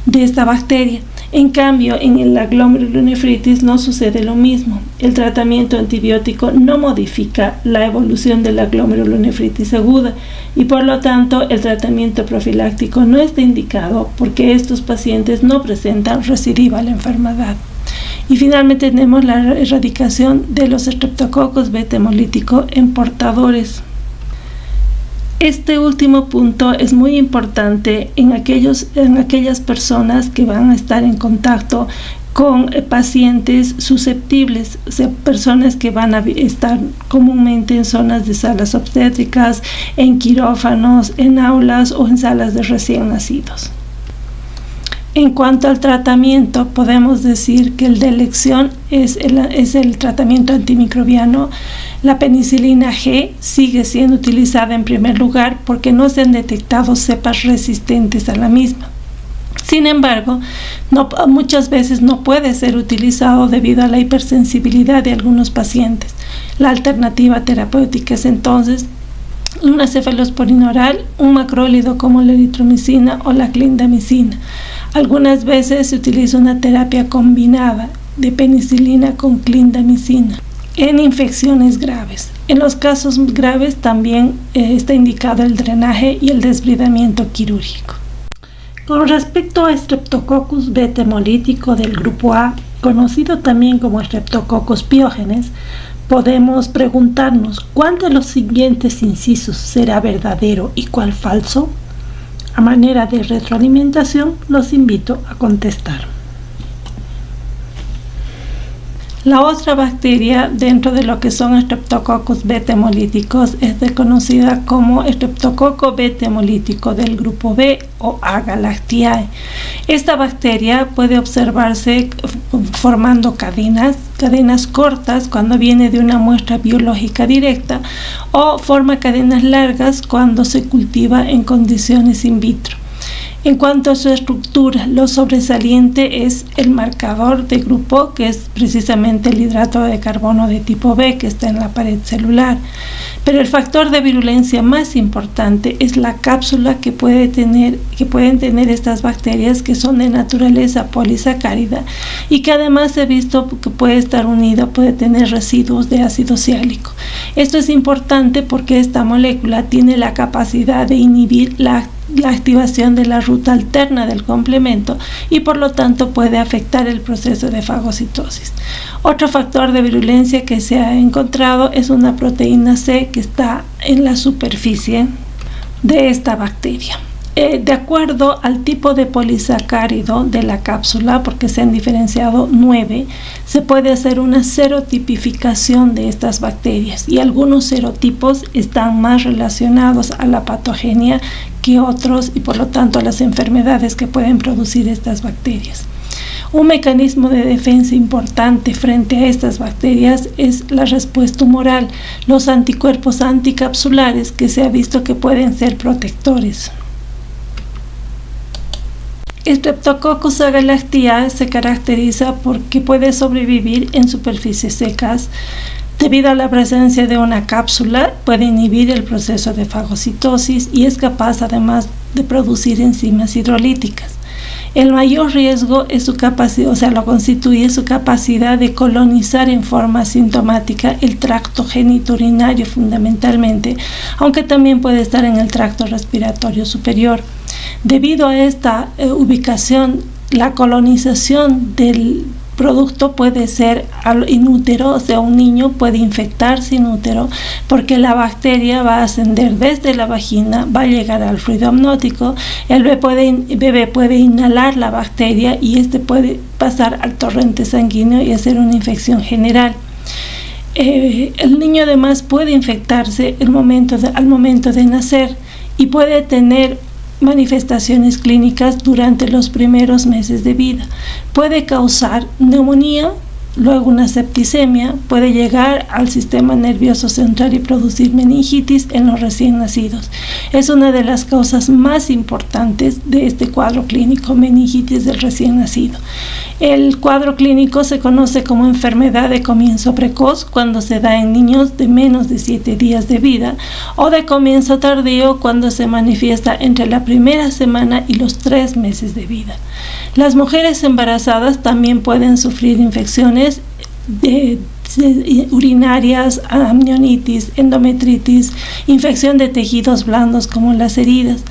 de esta bacteria. En cambio, en la glomerulonefritis no sucede lo mismo. El tratamiento antibiótico no modifica la evolución de la glomerulonefritis aguda y por lo tanto el tratamiento profiláctico no está indicado porque estos pacientes no presentan recidiva la enfermedad. Y finalmente tenemos la erradicación de los estreptococos beta hemolítico en portadores. Este último punto es muy importante en aquellas personas que van a estar en contacto con pacientes susceptibles, o sea, personas que van a estar comúnmente en zonas de salas obstétricas, en quirófanos, en aulas o en salas de recién nacidos. En cuanto al tratamiento, podemos decir que el de elección es el tratamiento antimicrobiano. La penicilina G sigue siendo utilizada en primer lugar porque no se han detectado cepas resistentes a la misma. Sin embargo, muchas veces no puede ser utilizado debido a la hipersensibilidad de algunos pacientes. La alternativa terapéutica es entonces una cefalosporina oral, un macrólido como la eritromicina o la clindamicina. Algunas veces se utiliza una terapia combinada de penicilina con clindamicina en infecciones graves. En los casos graves también está indicado el drenaje y el desbridamiento quirúrgico. Con respecto a Streptococcus beta hemolítico del grupo A, conocido también como Streptococcus pyogenes, podemos preguntarnos ¿cuál de los siguientes incisos será verdadero y cuál falso? A manera de retroalimentación, los invito a contestar. La otra bacteria dentro de lo que son Streptococcus beta hemolíticos es conocida como Streptococo beta hemolítico del grupo B o A galactiae. Esta bacteria puede observarse formando cadenas cortas cuando viene de una muestra biológica directa o forma cadenas largas cuando se cultiva en condiciones in vitro. En cuanto a su estructura, lo sobresaliente es el marcador de grupo, que es precisamente el hidrato de carbono de tipo B que está en la pared celular. Pero el factor de virulencia más importante es la cápsula que pueden tener estas bacterias, que son de naturaleza polisacárida y que además se ha visto que puede tener residuos de ácido siálico. Esto es importante porque esta molécula tiene la capacidad de inhibir la activación de la ruta alterna del complemento y por lo tanto puede afectar el proceso de fagocitosis. Otro factor de virulencia que se ha encontrado es una proteína C que está en la superficie de esta bacteria. De acuerdo al tipo de polisacárido de la cápsula, porque se han diferenciado 9, se puede hacer una serotipificación de estas bacterias y algunos serotipos están más relacionados a la patogenia que otros y por lo tanto a las enfermedades que pueden producir estas bacterias. Un mecanismo de defensa importante frente a estas bacterias es la respuesta humoral, los anticuerpos anticapsulares que se ha visto que pueden ser protectores. Streptococcus agalactiae se caracteriza porque puede sobrevivir en superficies secas. Debido a la presencia de una cápsula, puede inhibir el proceso de fagocitosis y es capaz además de producir enzimas hidrolíticas. El mayor riesgo es su capacidad, lo constituye su capacidad de colonizar en forma asintomática el tracto genitourinario fundamentalmente, aunque también puede estar en el tracto respiratorio superior. Debido a esta ubicación, la colonización del producto puede ser in útero, o sea, un niño puede infectarse in útero porque la bacteria va a ascender desde la vagina, va a llegar al fluido amniótico, el bebé puede inhalar la bacteria y puede pasar al torrente sanguíneo y hacer una infección general. El niño además puede infectarse al momento de nacer y puede tener manifestaciones clínicas durante los primeros meses de vida. Puede causar neumonía, luego una septicemia, puede llegar al sistema nervioso central y producir meningitis en los recién nacidos. Es una de las causas más importantes de este cuadro clínico, meningitis del recién nacido. El cuadro clínico se conoce como enfermedad de comienzo precoz cuando se da en niños de menos de 7 días de vida, o de comienzo tardío cuando se manifiesta entre la primera semana y los 3 meses de vida. Las mujeres embarazadas también pueden sufrir infecciones urinarias, amnionitis, endometritis, infección de tejidos blandos como las heridas.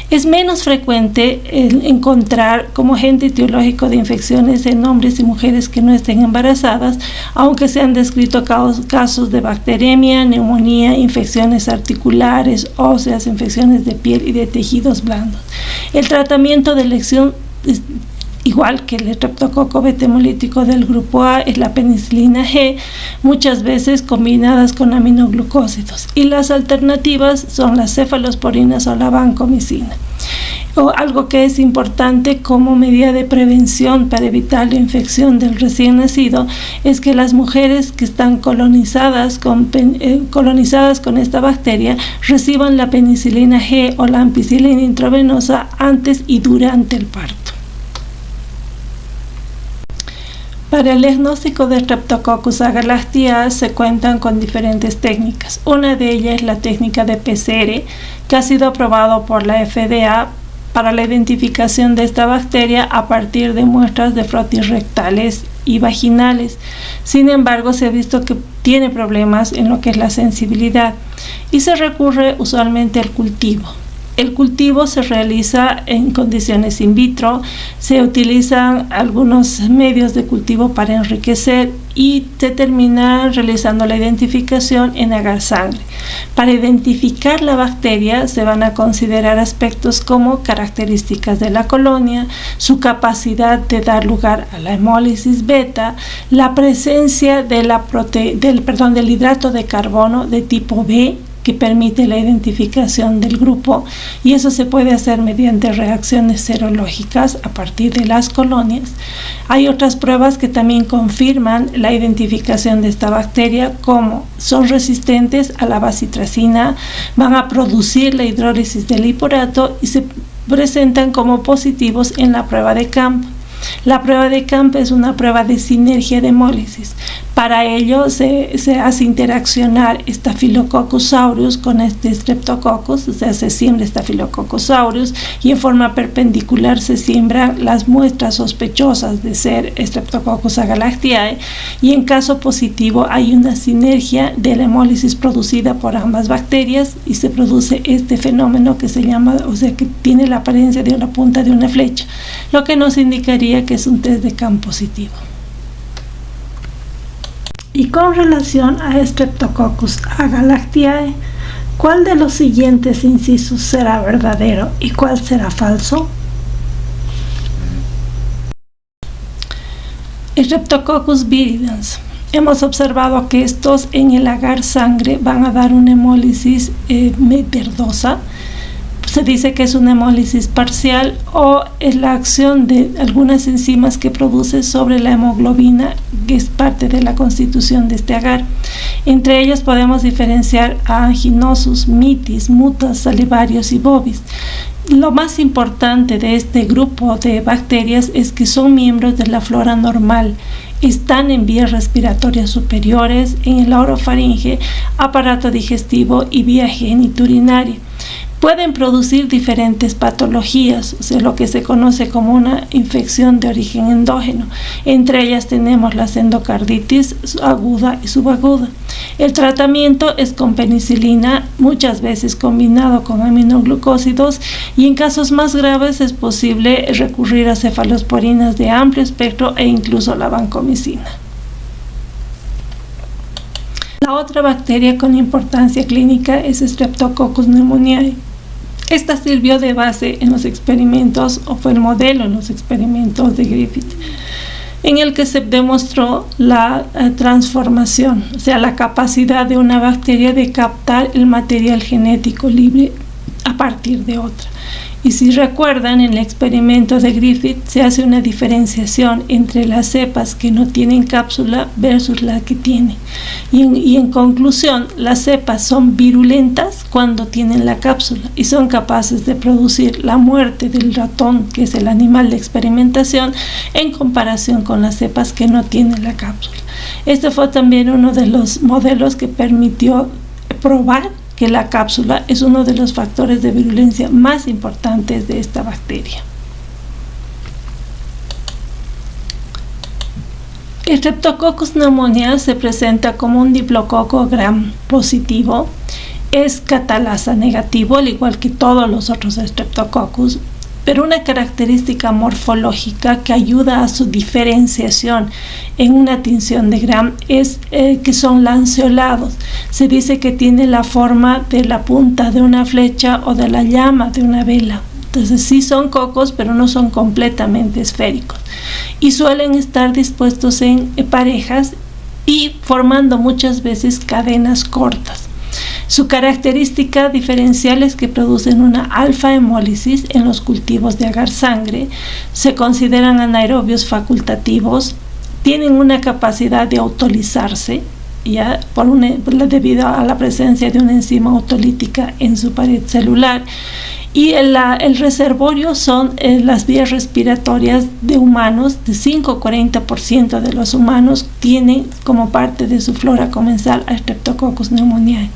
Es menos frecuente encontrar como agente etiológico de infecciones en hombres y mujeres que no estén embarazadas, aunque se han descrito casos de bacteremia, neumonía, infecciones articulares, óseas, infecciones de piel y de tejidos blandos. El tratamiento de elección igual que el estreptococo beta hemolítico del grupo A, es la penicilina G, muchas veces combinadas con aminoglucósidos. Y las alternativas son las cefalosporinas o la vancomicina. Algo que es importante como medida de prevención para evitar la infección del recién nacido es que las mujeres que están colonizadas con esta bacteria reciban la penicilina G o la ampicilina intravenosa antes y durante el parto. Para el diagnóstico de Streptococcus agalactiae se cuentan con diferentes técnicas. Una de ellas es la técnica de PCR, que ha sido aprobado por la FDA para la identificación de esta bacteria a partir de muestras de frotis rectales y vaginales. Sin embargo, se ha visto que tiene problemas en lo que es la sensibilidad y se recurre usualmente al cultivo. El cultivo se realiza en condiciones in vitro, se utilizan algunos medios de cultivo para enriquecer y se termina realizando la identificación en agar sangre. Para identificar la bacteria se van a considerar aspectos como características de la colonia, su capacidad de dar lugar a la hemólisis beta, la presencia de del hidrato de carbono de tipo B, que permite la identificación del grupo, y eso se puede hacer mediante reacciones serológicas a partir de las colonias. Hay otras pruebas que también confirman la identificación de esta bacteria, como son resistentes a la bacitracina, van a producir la hidrólisis del hiporato y se presentan como positivos en la prueba de campo. La prueba de campo es una prueba de sinergia de hemólisis. Para ello se hace interaccionar Staphylococcus aureus con este Streptococcus, o sea, se siembra Staphylococcus aureus y en forma perpendicular se siembran las muestras sospechosas de ser Streptococcus agalactiae, y en caso positivo hay una sinergia de la hemólisis producida por ambas bacterias y se produce este fenómeno que se llama, o sea, que tiene la apariencia de una punta de una flecha, lo que nos indicaría que es un test de CAM positivo. Y con relación a Streptococcus agalactiae, ¿cuál de los siguientes incisos será verdadero y cuál será falso? Streptococcus viridans. Hemos observado que estos en el agar sangre van a dar una hemólisis verdosa. Se dice que es una hemólisis parcial o es la acción de algunas enzimas que produce sobre la hemoglobina, que es parte de la constitución de este agar. Entre ellas podemos diferenciar a Anginosus, Mitis, Mutas, Salivarius y Bovis. Lo más importante de este grupo de bacterias es que son miembros de la flora normal. Están en vías respiratorias superiores, en el orofaringe, aparato digestivo y vía genitourinaria. Pueden producir diferentes patologías, o sea, lo que se conoce como una infección de origen endógeno. Entre ellas tenemos la endocarditis aguda y subaguda. El tratamiento es con penicilina, muchas veces combinado con aminoglucósidos, y en casos más graves es posible recurrir a cefalosporinas de amplio espectro e incluso la vancomicina. La otra bacteria con importancia clínica es Streptococcus pneumoniae. Esta sirvió de base en los experimentos, o fue el modelo en los experimentos de Griffith, en el que se demostró la transformación, o sea, la capacidad de una bacteria de captar el material genético libre a partir de otra. Y si recuerdan, en el experimento de Griffith se hace una diferenciación entre las cepas que no tienen cápsula versus las que tienen. Y en conclusión, las cepas son virulentas cuando tienen la cápsula y son capaces de producir la muerte del ratón, que es el animal de experimentación, en comparación con las cepas que no tienen la cápsula. Este fue también uno de los modelos que permitió probar que la cápsula es uno de los factores de virulencia más importantes de esta bacteria. El Streptococcus pneumoniae se presenta como un diplococo gram positivo, es catalasa negativo, al igual que todos los otros Streptococcus, pero una característica morfológica que ayuda a su diferenciación en una tinción de Gram es que son lanceolados. Se dice que tiene la forma de la punta de una flecha o de la llama de una vela. Entonces sí son cocos, pero no son completamente esféricos. Y suelen estar dispuestos en parejas y formando muchas veces cadenas cortas. Su característica diferencial es que producen una alfa-hemólisis en los cultivos de agar sangre, se consideran anaerobios facultativos, tienen una capacidad de autolizarse, ya debido a la presencia de una enzima autolítica en su pared celular, y el reservorio son las vías respiratorias de humanos. De 5 a 40% de los humanos tienen como parte de su flora comensal a Streptococcus pneumoniae.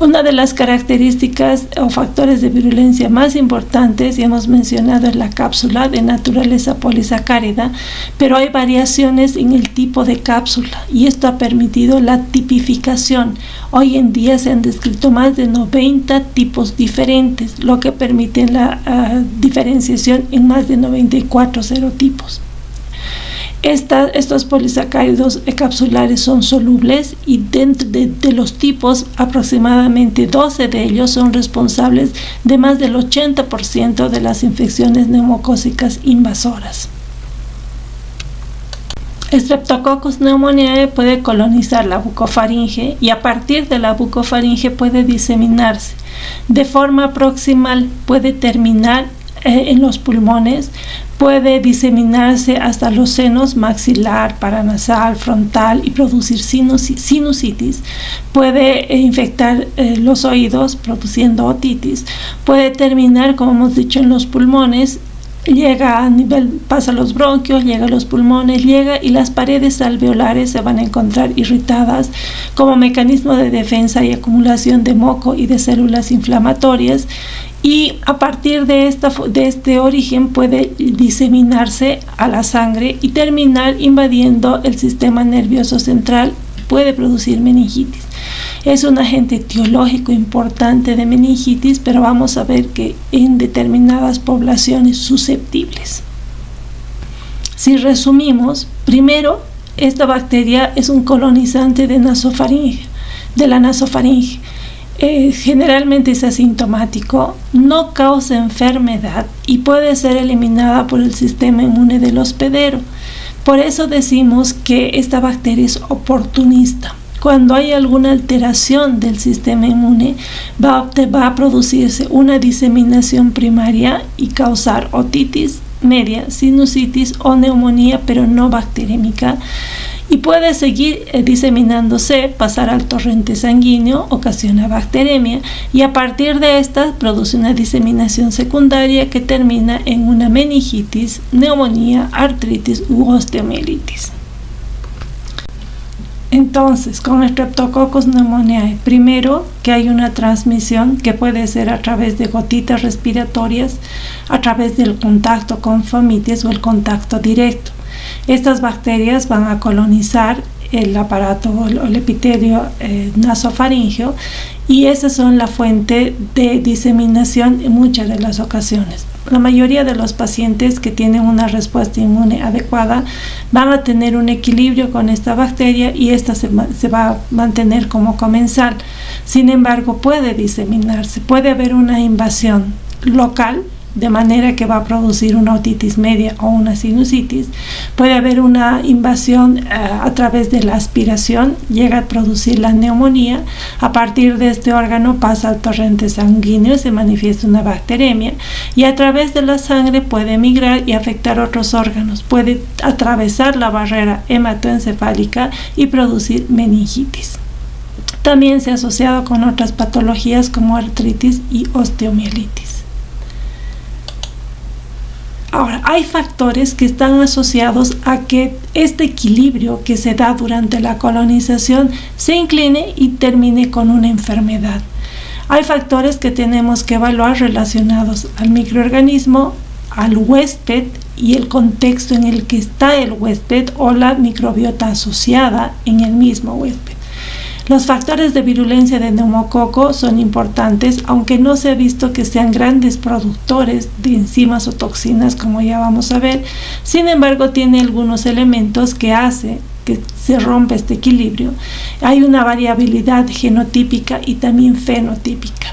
Una de las características o factores de virulencia más importantes, y hemos mencionado, es la cápsula de naturaleza polisacárida, pero hay variaciones en el tipo de cápsula y esto ha permitido la tipificación. Hoy en día se han descrito más de 90 tipos diferentes, lo que permite la diferenciación en más de 94 serotipos. Estos polisacáridos capsulares son solubles y dentro de los tipos, aproximadamente 12 de ellos son responsables de más del 80% de las infecciones neumocócicas invasoras. Streptococcus pneumoniae puede colonizar la bucofaringe y a partir de la bucofaringe puede diseminarse. De forma proximal puede terminar en los pulmones, puede diseminarse hasta los senos maxilar, paranasal, frontal y producir sinusitis, puede infectar los oídos produciendo otitis, puede terminar, como hemos dicho, en los pulmones, pasa los bronquios, llega a los pulmones, y las paredes alveolares se van a encontrar irritadas como mecanismo de defensa y acumulación de moco y de células inflamatorias. Y a partir de este origen puede diseminarse a la sangre y terminar invadiendo el sistema nervioso central, puede producir meningitis. Es un agente etiológico importante de meningitis, pero vamos a ver que en determinadas poblaciones susceptibles. Si resumimos, primero, esta bacteria es un colonizante de la nasofaringe. Generalmente es asintomático, no causa enfermedad y puede ser eliminada por el sistema inmune del hospedero. Por eso decimos que esta bacteria es oportunista. Cuando hay alguna alteración del sistema inmune, va a producirse una diseminación primaria y causar otitis media, sinusitis o neumonía, pero no bacteriémica. Y puede seguir diseminándose, pasar al torrente sanguíneo, ocasiona bacteremia y a partir de esta produce una diseminación secundaria que termina en una meningitis, neumonía, artritis u osteomielitis. Entonces, con Streptococcus pneumoniae, primero que hay una transmisión que puede ser a través de gotitas respiratorias, a través del contacto con fomites o el contacto directo. Estas bacterias van a colonizar el aparato o el epitelio nasofaríngeo y esas son la fuente de diseminación en muchas de las ocasiones. La mayoría de los pacientes que tienen una respuesta inmune adecuada van a tener un equilibrio con esta bacteria y esta se va a mantener como comensal. Sin embargo, puede diseminarse, puede haber una invasión local de manera que va a producir una otitis media o una sinusitis. Puede haber una invasión a través de la aspiración, llega a producir la neumonía. A partir de este órgano pasa al torrente sanguíneo, se manifiesta una bacteremia y a través de la sangre puede migrar y afectar otros órganos. Puede atravesar la barrera hematoencefálica y producir meningitis. También se ha asociado con otras patologías como artritis y osteomielitis. Ahora, hay factores que están asociados a que este equilibrio que se da durante la colonización se incline y termine con una enfermedad. Hay factores que tenemos que evaluar relacionados al microorganismo, al huésped y el contexto en el que está el huésped o la microbiota asociada en el mismo huésped. Los factores de virulencia de neumococo son importantes, aunque no se ha visto que sean grandes productores de enzimas o toxinas, como ya vamos a ver. Sin embargo, tiene algunos elementos que hacen que se rompa este equilibrio. Hay una variabilidad genotípica y también fenotípica.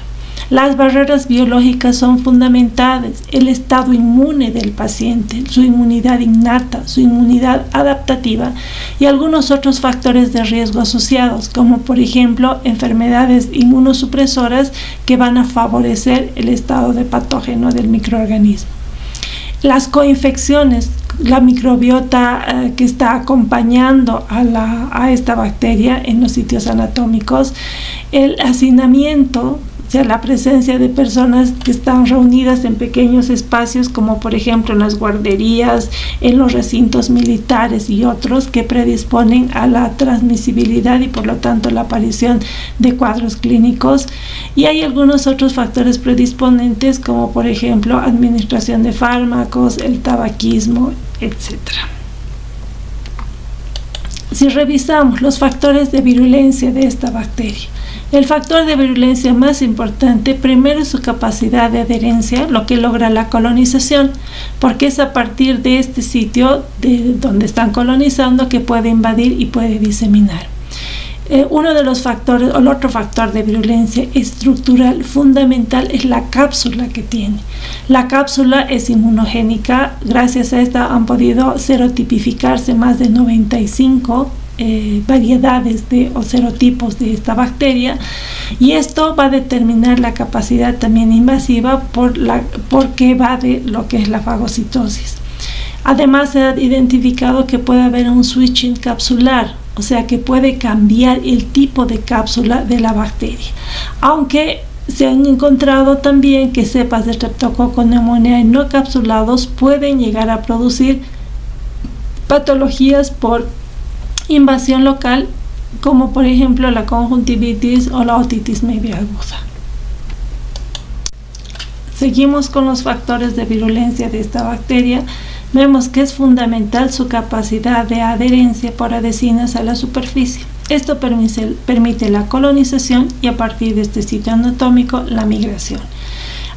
Las barreras biológicas son fundamentales, el estado inmune del paciente, su inmunidad innata, su inmunidad adaptativa y algunos otros factores de riesgo asociados, como por ejemplo enfermedades inmunosupresoras que van a favorecer el estado de patógeno del microorganismo. Las coinfecciones, la microbiota que está acompañando a esta bacteria en los sitios anatómicos, el hacinamiento, o sea, la presencia de personas que están reunidas en pequeños espacios, como por ejemplo en las guarderías, en los recintos militares y otros, que predisponen a la transmisibilidad y por lo tanto la aparición de cuadros clínicos. Y hay algunos otros factores predisponentes, como por ejemplo administración de fármacos, el tabaquismo, etc. Si revisamos los factores de virulencia de esta bacteria, el factor de virulencia más importante primero es su capacidad de adherencia, lo que logra la colonización, porque es a partir de este sitio de donde están colonizando que puede invadir y puede diseminar. Uno de los factores, o el otro factor de virulencia estructural fundamental es la cápsula que tiene. La cápsula es inmunogénica, gracias a esta han podido serotipificarse más de 95 variedades o serotipos de esta bacteria, y esto va a determinar la capacidad también invasiva porque va de lo que es la fagocitosis. Además, se ha identificado que puede haber un switching capsular, o sea que puede cambiar el tipo de cápsula de la bacteria, aunque se han encontrado también que cepas de Streptococcus pneumoniae no capsulados pueden llegar a producir patologías por invasión local, como por ejemplo la conjuntivitis o la otitis media aguda. Seguimos con los factores de virulencia de esta bacteria. Vemos que es fundamental su capacidad de adherencia por adhesinas a la superficie. Esto permite la colonización y a partir de este sitio anatómico la migración.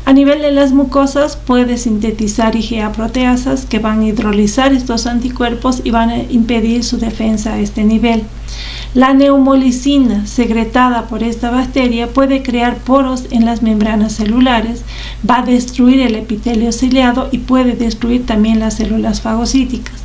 A nivel de las mucosas puede sintetizar IgA proteasas que van a hidrolizar estos anticuerpos y van a impedir su defensa a este nivel. La neumolicina secretada por esta bacteria puede crear poros en las membranas celulares, va a destruir el epitelio ciliado y puede destruir también las células fagocíticas.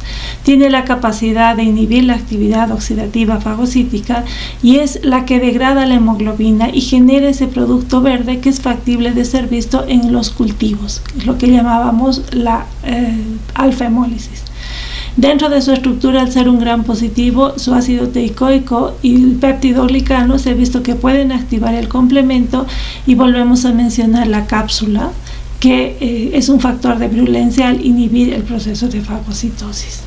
Tiene la capacidad de inhibir la actividad oxidativa fagocítica y es la que degrada la hemoglobina y genera ese producto verde que es factible de ser visto en los cultivos, es lo que llamábamos la alfa-hemólisis. Dentro de su estructura, al ser un gran positivo, su ácido teicoico y el péptido glicano se ha visto que pueden activar el complemento, y volvemos a mencionar la cápsula, que es un factor de virulencia al inhibir el proceso de fagocitosis.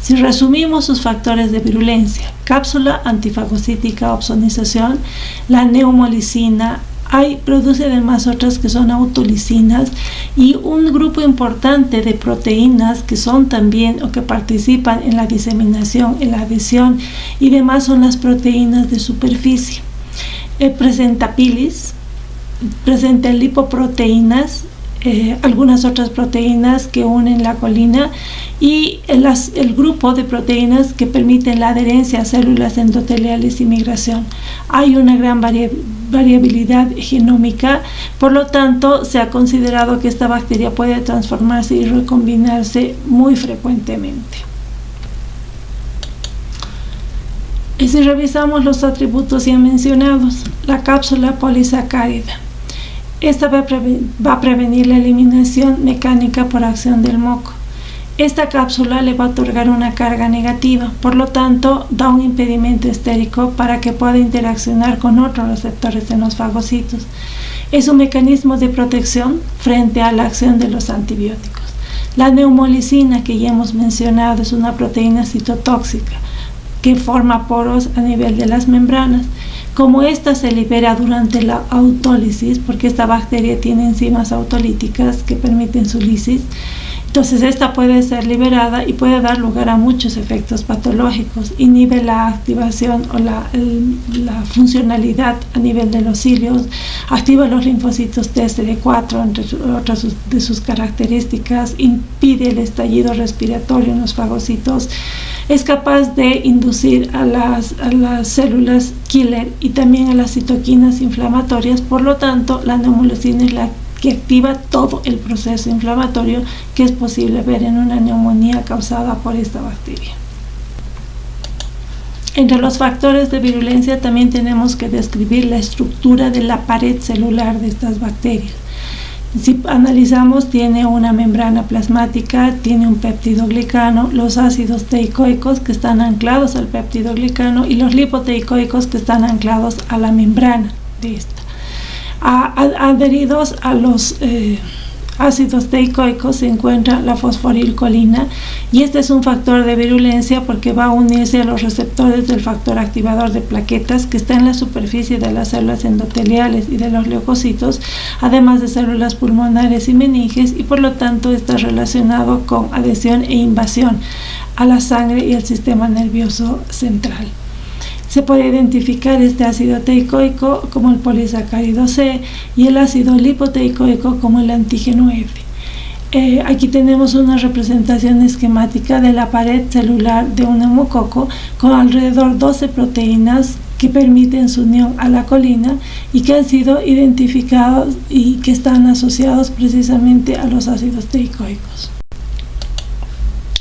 Si resumimos sus factores de virulencia: cápsula, antifagocítica, opsonización, la neumolicina. Produce además otras que son autolicinas y un grupo importante de proteínas que son también o que participan en la diseminación, en la adhesión y demás son las proteínas de superficie. Presenta pilis, presenta lipoproteínas, algunas otras proteínas que unen la colina y el grupo de proteínas que permiten la adherencia a células endoteliales y migración. Hay una gran variabilidad genómica. Por lo tanto, se ha considerado que esta bacteria puede transformarse y recombinarse muy frecuentemente. Y si revisamos los atributos ya mencionados, la cápsula polisacárida. Esta va a prevenir la eliminación mecánica por acción del moco. Esta cápsula le va a otorgar una carga negativa, por lo tanto da un impedimento estérico para que pueda interaccionar con otros receptores en los fagocitos. Es un mecanismo de protección frente a la acción de los antibióticos. La neumolicina, que ya hemos mencionado, es una proteína citotóxica que forma poros a nivel de las membranas. Como esta se libera durante la autólisis, porque esta bacteria tiene enzimas autolíticas que permiten su lisis, entonces esta puede ser liberada y puede dar lugar a muchos efectos patológicos. Inhibe la activación o la funcionalidad a nivel de los cilios, activa los linfocitos TCD4, entre otras de sus características, impide el estallido respiratorio en los fagocitos, es capaz de inducir a las células killer y también a las citoquinas inflamatorias. Por lo tanto, la neumolicina es la que activa todo el proceso inflamatorio que es posible ver en una neumonía causada por esta bacteria. Entre los factores de virulencia también tenemos que describir la estructura de la pared celular de estas bacterias. Si analizamos, tiene una membrana plasmática, tiene un peptidoglicano, los ácidos teicoicos que están anclados al peptidoglicano y los lipoteicoicos que están anclados a la membrana de esta. Adheridos a los ácidos teicoicos se encuentra la fosforilcolina, y este es un factor de virulencia porque va a unirse a los receptores del factor activador de plaquetas que está en la superficie de las células endoteliales y de los leucocitos, además de células pulmonares y meninges, y por lo tanto está relacionado con adhesión e invasión a la sangre y el sistema nervioso central. Se puede identificar este ácido teicoico como el polisacárido C y el ácido lipoteicoico como el antígeno F. Aquí tenemos una representación esquemática de la pared celular de un neumococo con alrededor 12 proteínas que permiten su unión a la colina y que han sido identificados y que están asociados precisamente a los ácidos teicoicos.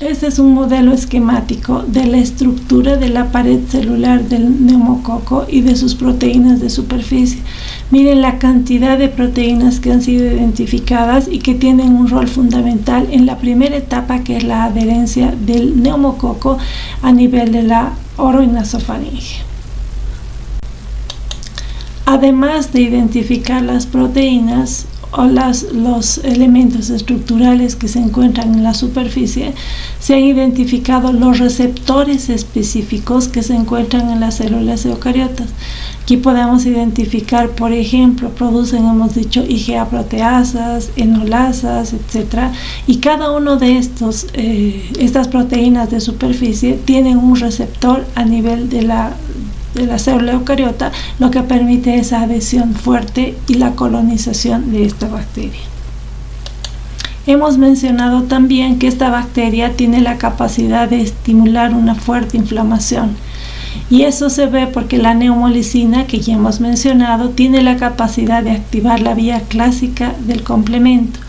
Este es un modelo esquemático de la estructura de la pared celular del neumococo y de sus proteínas de superficie. Miren la cantidad de proteínas que han sido identificadas y que tienen un rol fundamental en la primera etapa, que es la adherencia del neumococo a nivel de la oroinasofaringe. Además de identificar las proteínas o los elementos estructurales que se encuentran en la superficie, se han identificado los receptores específicos que se encuentran en las células eucariotas. Aquí podemos identificar, por ejemplo, producen, hemos dicho, IgA proteasas, enolasas, etc. Y cada uno de estas proteínas de superficie tienen un receptor a nivel de la célula eucariota, lo que permite esa adhesión fuerte y la colonización de esta bacteria. Hemos mencionado también que esta bacteria tiene la capacidad de estimular una fuerte inflamación, y eso se ve porque la neumolicina, que ya hemos mencionado, tiene la capacidad de activar la vía clásica del complemento.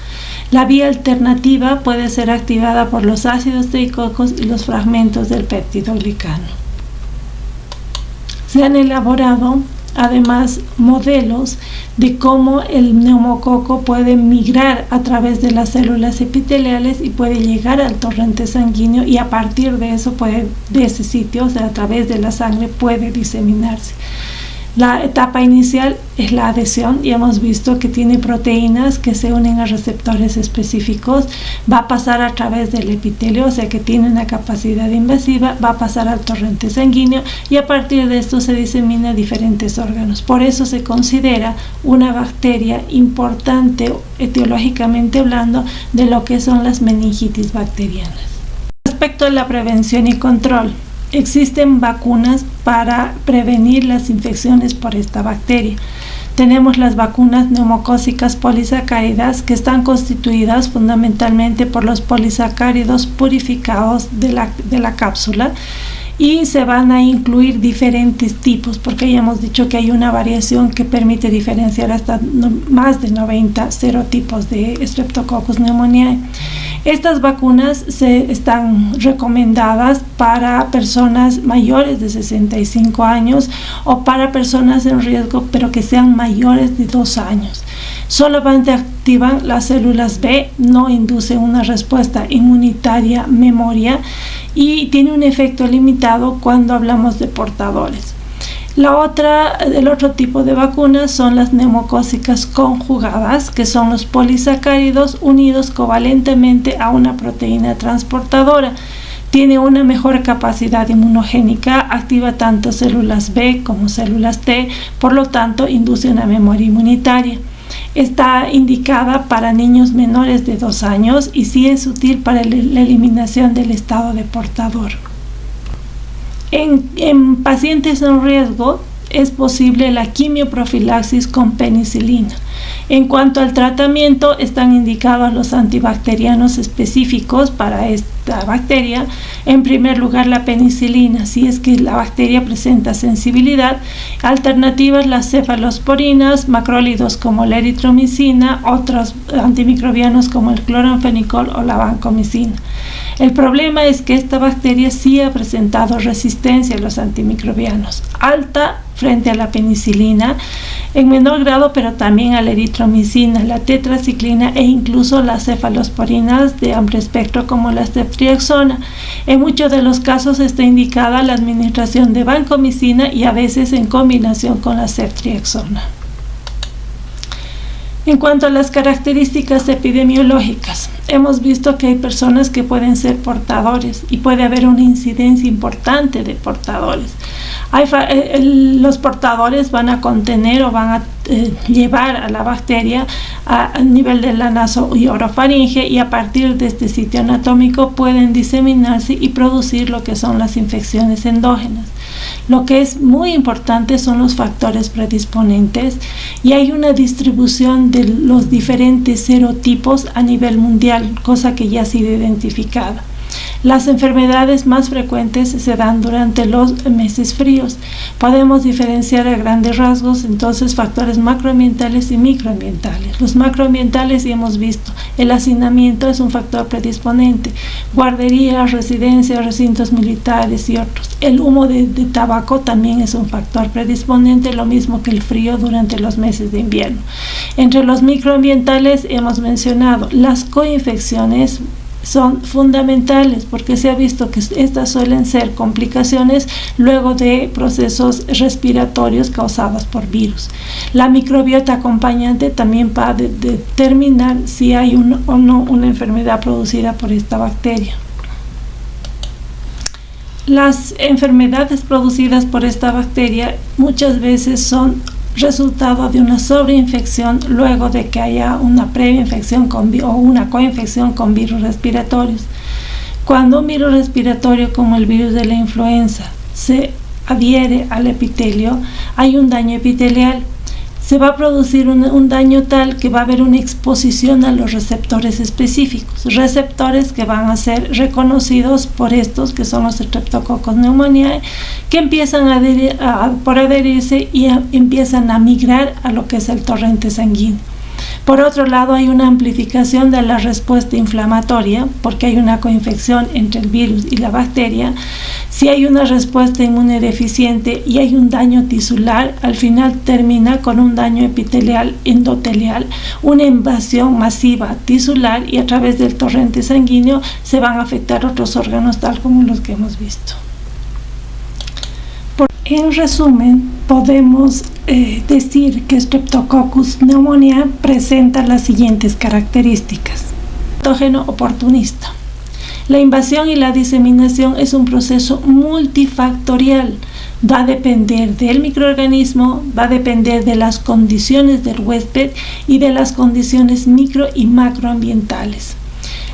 La vía alternativa puede ser activada por los ácidos teicoicos y los fragmentos del peptidoglicano. Se han elaborado además modelos de cómo el neumococo puede migrar a través de las células epiteliales y puede llegar al torrente sanguíneo, y a partir de eso de ese sitio, o sea, a través de la sangre, puede diseminarse. La etapa inicial es la adhesión, y hemos visto que tiene proteínas que se unen a receptores específicos, va a pasar a través del epitelio, o sea que tiene una capacidad invasiva, va a pasar al torrente sanguíneo, y a partir de esto se disemina a diferentes órganos. Por eso se considera una bacteria importante, etiológicamente hablando, de lo que son las meningitis bacterianas. Respecto a la prevención y control, existen vacunas para prevenir las infecciones por esta bacteria. Tenemos las vacunas neumocócicas polisacáridas, que están constituidas fundamentalmente por los polisacáridos purificados de la cápsula, y se van a incluir diferentes tipos, porque ya hemos dicho que hay una variación que permite diferenciar hasta más de 90 serotipos de Streptococcus pneumoniae. Estas vacunas están recomendadas para personas mayores de 65 años o para personas en riesgo, pero que sean mayores de 2 años. Solamente activan las células B, no inducen una respuesta inmunitaria memoria y tiene un efecto limitado cuando hablamos de portadores. El otro tipo de vacunas son las neumocócicas conjugadas, que son los polisacáridos unidos covalentemente a una proteína transportadora. Tiene una mejor capacidad inmunogénica, activa tanto células B como células T, por lo tanto induce una memoria inmunitaria. Está indicada para niños menores de 2 años y sí es útil para la eliminación del estado de portador. En pacientes en riesgo es posible la quimioprofilaxis con penicilina. En cuanto al tratamiento, están indicados los antibacterianos específicos para esta bacteria. En primer lugar, la penicilina, si es que la bacteria presenta sensibilidad. Alternativas, las cefalosporinas, macrólidos como la eritromicina, otros antimicrobianos como el cloranfenicol o la vancomicina. El problema es que esta bacteria sí ha presentado resistencia a los antimicrobianos, alta frente a la penicilina, en menor grado, pero también a la eritromicina, la tetraciclina e incluso las cefalosporinas de amplio espectro como la ceftriaxona. En muchos de los casos está indicada la administración de vancomicina y a veces en combinación con la ceftriaxona. En cuanto a las características epidemiológicas, hemos visto que hay personas que pueden ser portadores y puede haber una incidencia importante de portadores. Los portadores van a contener o van a llevar a la bacteria a nivel de la naso y orofaringe, y a partir de este sitio anatómico pueden diseminarse y producir lo que son las infecciones endógenas. Lo que es muy importante son los factores predisponentes, y hay una distribución de los diferentes serotipos a nivel mundial, cosa que ya ha sido identificada. Las enfermedades más frecuentes se dan durante los meses fríos. Podemos diferenciar a grandes rasgos entonces factores macroambientales y microambientales. Los macroambientales ya hemos visto, el hacinamiento es un factor predisponente, guarderías, residencias, recintos militares y otros. El humo de tabaco también es un factor predisponente, lo mismo que el frío durante los meses de invierno. Entre los microambientales hemos mencionado las coinfecciones. Son fundamentales porque se ha visto que estas suelen ser complicaciones luego de procesos respiratorios causados por virus. La microbiota acompañante también va a determinar si hay o no una enfermedad producida por esta bacteria. Las enfermedades producidas por esta bacteria muchas veces son resultado de una sobreinfección luego de que haya una previa infección o una coinfección con virus respiratorios. Cuando un virus respiratorio como el virus de la influenza se adhiere al epitelio, hay un daño epitelial. Se va a producir un daño tal que va a haber una exposición a los receptores específicos, receptores que van a ser reconocidos por estos que son los Streptococcus pneumoniae, que empiezan por adherirse y empiezan a migrar a lo que es el torrente sanguíneo. Por otro lado, hay una amplificación de la respuesta inflamatoria porque hay una coinfección entre el virus y la bacteria. Si hay una respuesta inmune deficiente y hay un daño tisular, al final termina con un daño epitelial endotelial, una invasión masiva tisular, y a través del torrente sanguíneo se van a afectar otros órganos tal como los que hemos visto. En resumen, podemos decir que Streptococcus pneumoniae presenta las siguientes características. Patógeno oportunista. La invasión y la diseminación es un proceso multifactorial. Va a depender del microorganismo, va a depender de las condiciones del huésped y de las condiciones micro y macroambientales.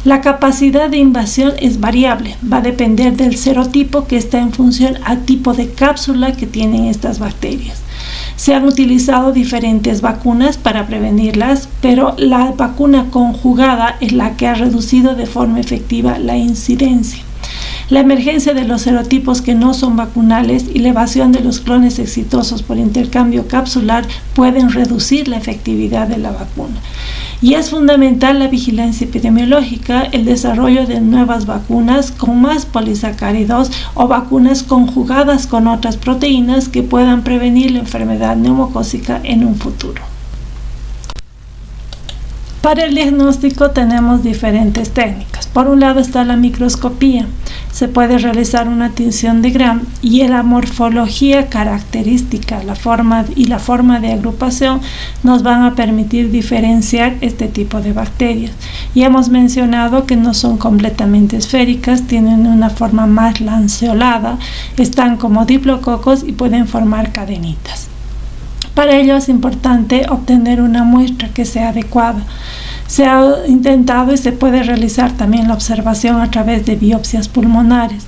La capacidad de invasión es variable, va a depender del serotipo que está en función al tipo de cápsula que tienen estas bacterias. Se han utilizado diferentes vacunas para prevenirlas, pero la vacuna conjugada es la que ha reducido de forma efectiva la incidencia. La emergencia de los serotipos que no son vacunales y la evasión de los clones exitosos por intercambio capsular pueden reducir la efectividad de la vacuna. Y es fundamental la vigilancia epidemiológica, el desarrollo de nuevas vacunas con más polisacáridos o vacunas conjugadas con otras proteínas que puedan prevenir la enfermedad neumocócica en un futuro. Para el diagnóstico tenemos diferentes técnicas. Por un lado está la microscopía. Se puede realizar una tinción de Gram y la morfología característica, la forma de agrupación nos van a permitir diferenciar este tipo de bacterias. Y hemos mencionado que no son completamente esféricas, tienen una forma más lanceolada, están como diplococos y pueden formar cadenitas. Para ello es importante obtener una muestra que sea adecuada. Se ha intentado y se puede realizar también la observación a través de biopsias pulmonares.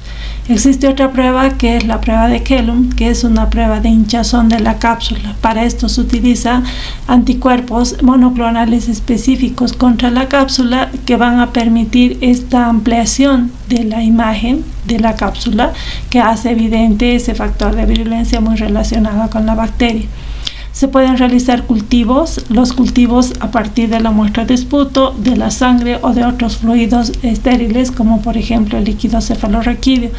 Existe otra prueba que es la prueba de Kellum, que es una prueba de hinchazón de la cápsula. Para esto se utiliza anticuerpos monoclonales específicos contra la cápsula que van a permitir esta ampliación de la imagen de la cápsula que hace evidente ese factor de virulencia muy relacionado con la bacteria. Se pueden realizar los cultivos a partir de la muestra de esputo, de la sangre o de otros fluidos estériles, como por ejemplo el líquido cefalorraquídeo.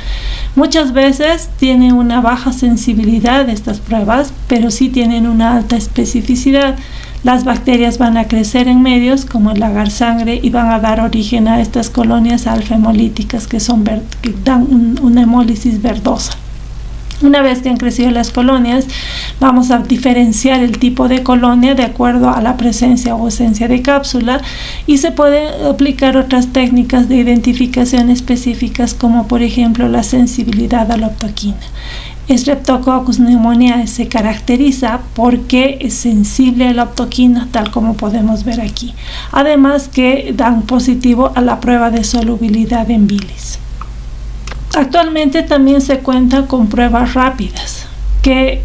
Muchas veces tienen una baja sensibilidad estas pruebas, pero sí tienen una alta especificidad. Las bacterias van a crecer en medios como el agar sangre y van a dar origen a estas colonias alfa-hemolíticas que dan una hemólisis verdosa. Una vez que han crecido las colonias, vamos a diferenciar el tipo de colonia de acuerdo a la presencia o ausencia de cápsula y se pueden aplicar otras técnicas de identificación específicas como por ejemplo la sensibilidad a la optoquina. Streptococcus pneumoniae se caracteriza porque es sensible a la optoquina, tal como podemos ver aquí. Además que dan positivo a la prueba de solubilidad en bilis. Actualmente también se cuenta con pruebas rápidas que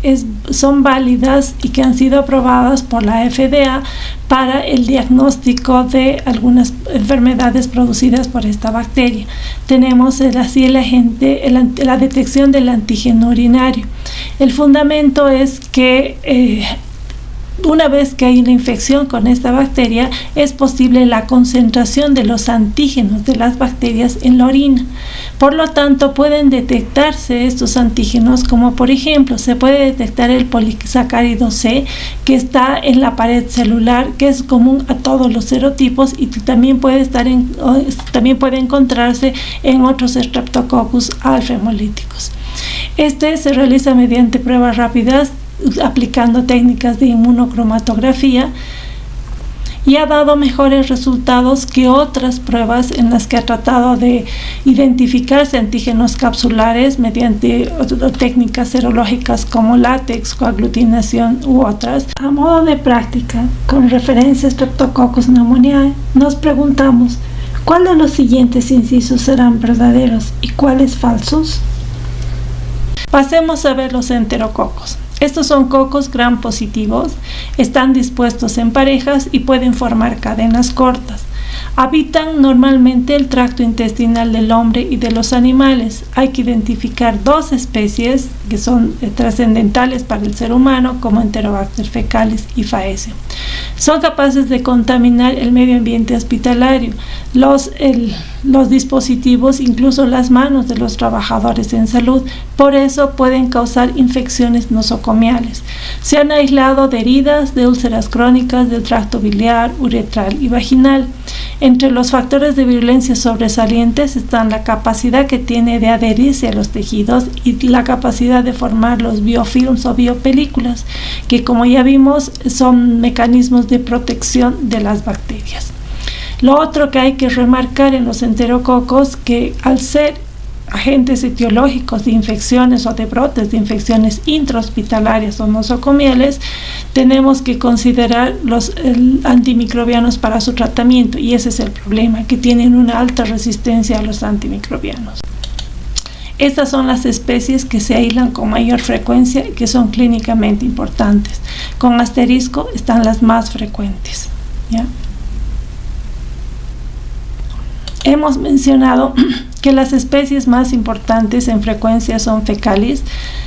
son válidas y que han sido aprobadas por la FDA para el diagnóstico de algunas enfermedades producidas por esta bacteria. Tenemos la detección del antígeno urinario. El fundamento es que una vez que hay una infección con esta bacteria, es posible la concentración de los antígenos de las bacterias en la orina. Por lo tanto, pueden detectarse estos antígenos, como por ejemplo, se puede detectar el polisacárido C, que está en la pared celular, que es común a todos los serotipos y que también puede encontrarse en otros Streptococcus alfa-hemolíticos. Este se realiza mediante pruebas rápidas aplicando técnicas de inmunocromatografía y ha dado mejores resultados que otras pruebas en las que ha tratado de identificarse antígenos capsulares mediante técnicas serológicas como látex, coaglutinación u otras. A modo de práctica, con referencia a Streptococcus pneumoniae, nos preguntamos ¿cuál de los siguientes incisos serán verdaderos y cuáles falsos? Pasemos a ver los enterococos. Estos son cocos gram positivos, están dispuestos en parejas y pueden formar cadenas cortas. Habitan normalmente el tracto intestinal del hombre y de los animales. Hay que identificar dos especies que son trascendentales para el ser humano, como Enterobacter fecalis y Faecia. Son capaces de contaminar el medio ambiente hospitalario, los dispositivos, incluso las manos de los trabajadores en salud. Por eso pueden causar infecciones nosocomiales. Se han aislado de heridas, de úlceras crónicas, del tracto biliar, uretral y vaginal. Entre los factores de virulencia sobresalientes están la capacidad que tiene de adherirse a los tejidos y la capacidad de formar los biofilms o biopelículas, que como ya vimos son mecanismos de protección de las bacterias. Lo otro que hay que remarcar en los enterococos, que al ser agentes etiológicos de infecciones o de brotes de infecciones intrahospitalarias o nosocomiales, tenemos que considerar los antimicrobianos para su tratamiento, y ese es el problema, que tienen una alta resistencia a los antimicrobianos. Estas son las especies que se aíslan con mayor frecuencia y que son clínicamente importantes. Con asterisco están las más frecuentes, ¿ya? Hemos mencionado que las especies más importantes en frecuencia son fecales.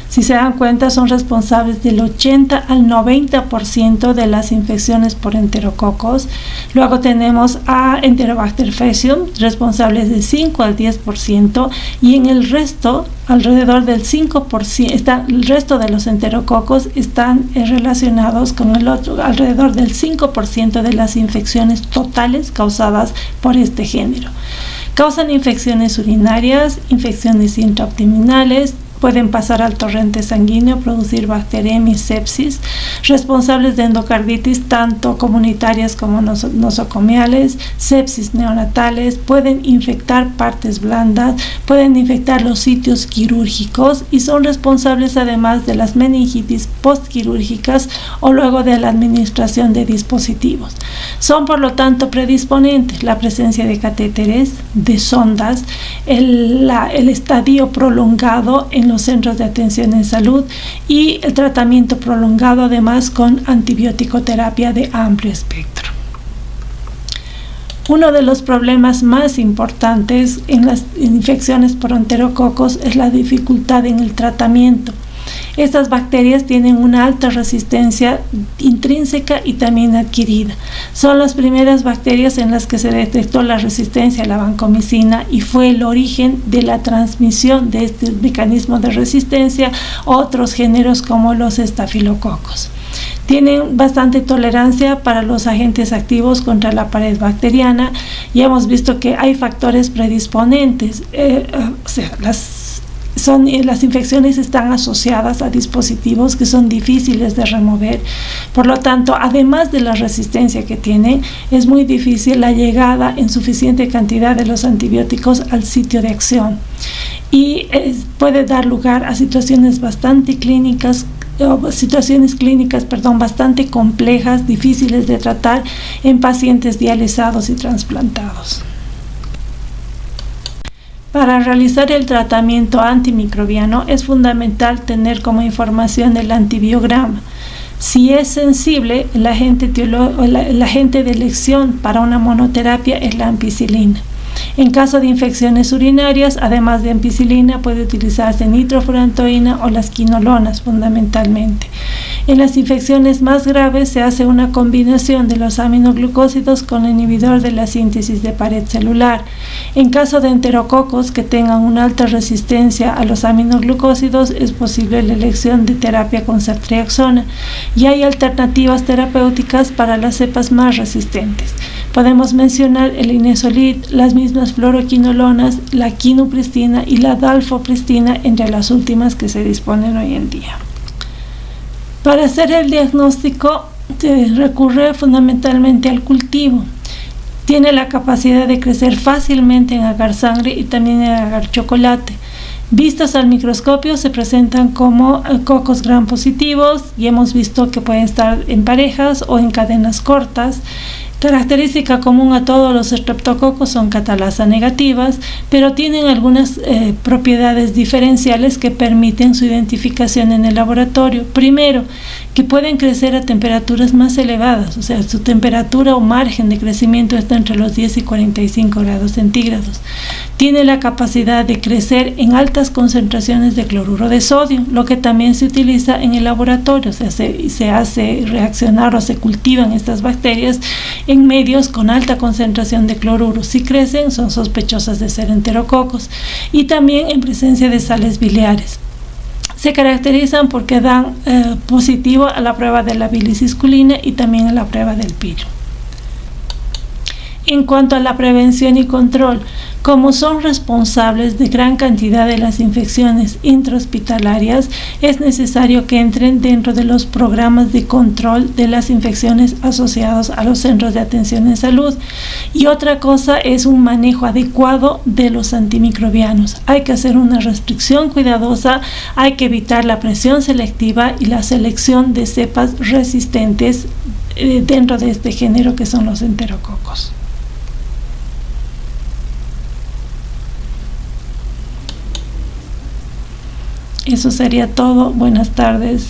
Si se dan cuenta, son responsables del 80 al 90% de las infecciones por enterococos. Luego tenemos a Enterobacter faecium, responsables del 5 al 10%, y en el resto, alrededor del 5%, el resto de los enterococos están relacionados con el otro, alrededor del 5% de las infecciones totales causadas por este género. Causan infecciones urinarias, infecciones intraabdominales, pueden pasar al torrente sanguíneo, producir bacteremia y sepsis, responsables de endocarditis tanto comunitarias como nosocomiales, sepsis neonatales, pueden infectar partes blandas, pueden infectar los sitios quirúrgicos y son responsables además de las meningitis postquirúrgicas o luego de la administración de dispositivos. Son por lo tanto predisponentes la presencia de catéteres, de sondas, el estadio prolongado en los centros de atención en salud y el tratamiento prolongado además con antibiótico-terapia de amplio espectro. Uno de los problemas más importantes en las infecciones por enterococos es la dificultad en el tratamiento. Estas bacterias tienen una alta resistencia intrínseca y también adquirida. Son las primeras bacterias en las que se detectó la resistencia a la vancomicina y fue el origen de la transmisión de este mecanismo de resistencia a otros géneros como los estafilococos. Tienen bastante tolerancia para los agentes activos contra la pared bacteriana y hemos visto que hay factores predisponentes, las infecciones están asociadas a dispositivos que son difíciles de remover. Por lo tanto, además de la resistencia que tienen, es muy difícil la llegada en suficiente cantidad de los antibióticos al sitio de acción. Y puede dar lugar a situaciones clínicas bastante complejas, difíciles de tratar en pacientes dializados y trasplantados. Para realizar el tratamiento antimicrobiano es fundamental tener como información el antibiograma. Si es sensible, el agente de elección para una monoterapia es la ampicilina. En caso de infecciones urinarias, además de ampicilina, puede utilizarse nitrofurantoína o las quinolonas fundamentalmente. En las infecciones más graves se hace una combinación de los aminoglucósidos con el inhibidor de la síntesis de pared celular. En caso de enterococos que tengan una alta resistencia a los aminoglucósidos, es posible la elección de terapia con ceftriaxona y hay alternativas terapéuticas para las cepas más resistentes. Podemos mencionar el inesolid, las mismas fluoroquinolonas, la quinupristina y la dalfopristina, entre las últimas que se disponen hoy en día. Para hacer el diagnóstico se recurre fundamentalmente al cultivo. Tiene la capacidad de crecer fácilmente en agar sangre y también en agar chocolate. Vistos al microscopio se presentan como cocos gram positivos y hemos visto que pueden estar en parejas o en cadenas cortas. Característica común a todos los estreptococos son catalasa negativas, pero tienen algunas propiedades diferenciales que permiten su identificación en el laboratorio. Primero, que pueden crecer a temperaturas más elevadas, o sea, su temperatura o margen de crecimiento está entre los 10 y 45 grados centígrados. Tiene la capacidad de crecer en altas concentraciones de cloruro de sodio, lo que también se utiliza en el laboratorio. Se hace reaccionar o se cultivan estas bacterias en medios con alta concentración de cloruro. Si crecen, son sospechosas de ser enterococos, y también en presencia de sales biliares. Se caracterizan porque dan positivo a la prueba de la bilicisculina y también a la prueba del piro. En cuanto a la prevención y control, como son responsables de gran cantidad de las infecciones intrahospitalarias, es necesario que entren dentro de los programas de control de las infecciones asociados a los centros de atención en salud. Y otra cosa es un manejo adecuado de los antimicrobianos. Hay que hacer una restricción cuidadosa, hay que evitar la presión selectiva y la selección de cepas resistentes dentro de este género que son los enterococos. Eso sería todo. Buenas tardes.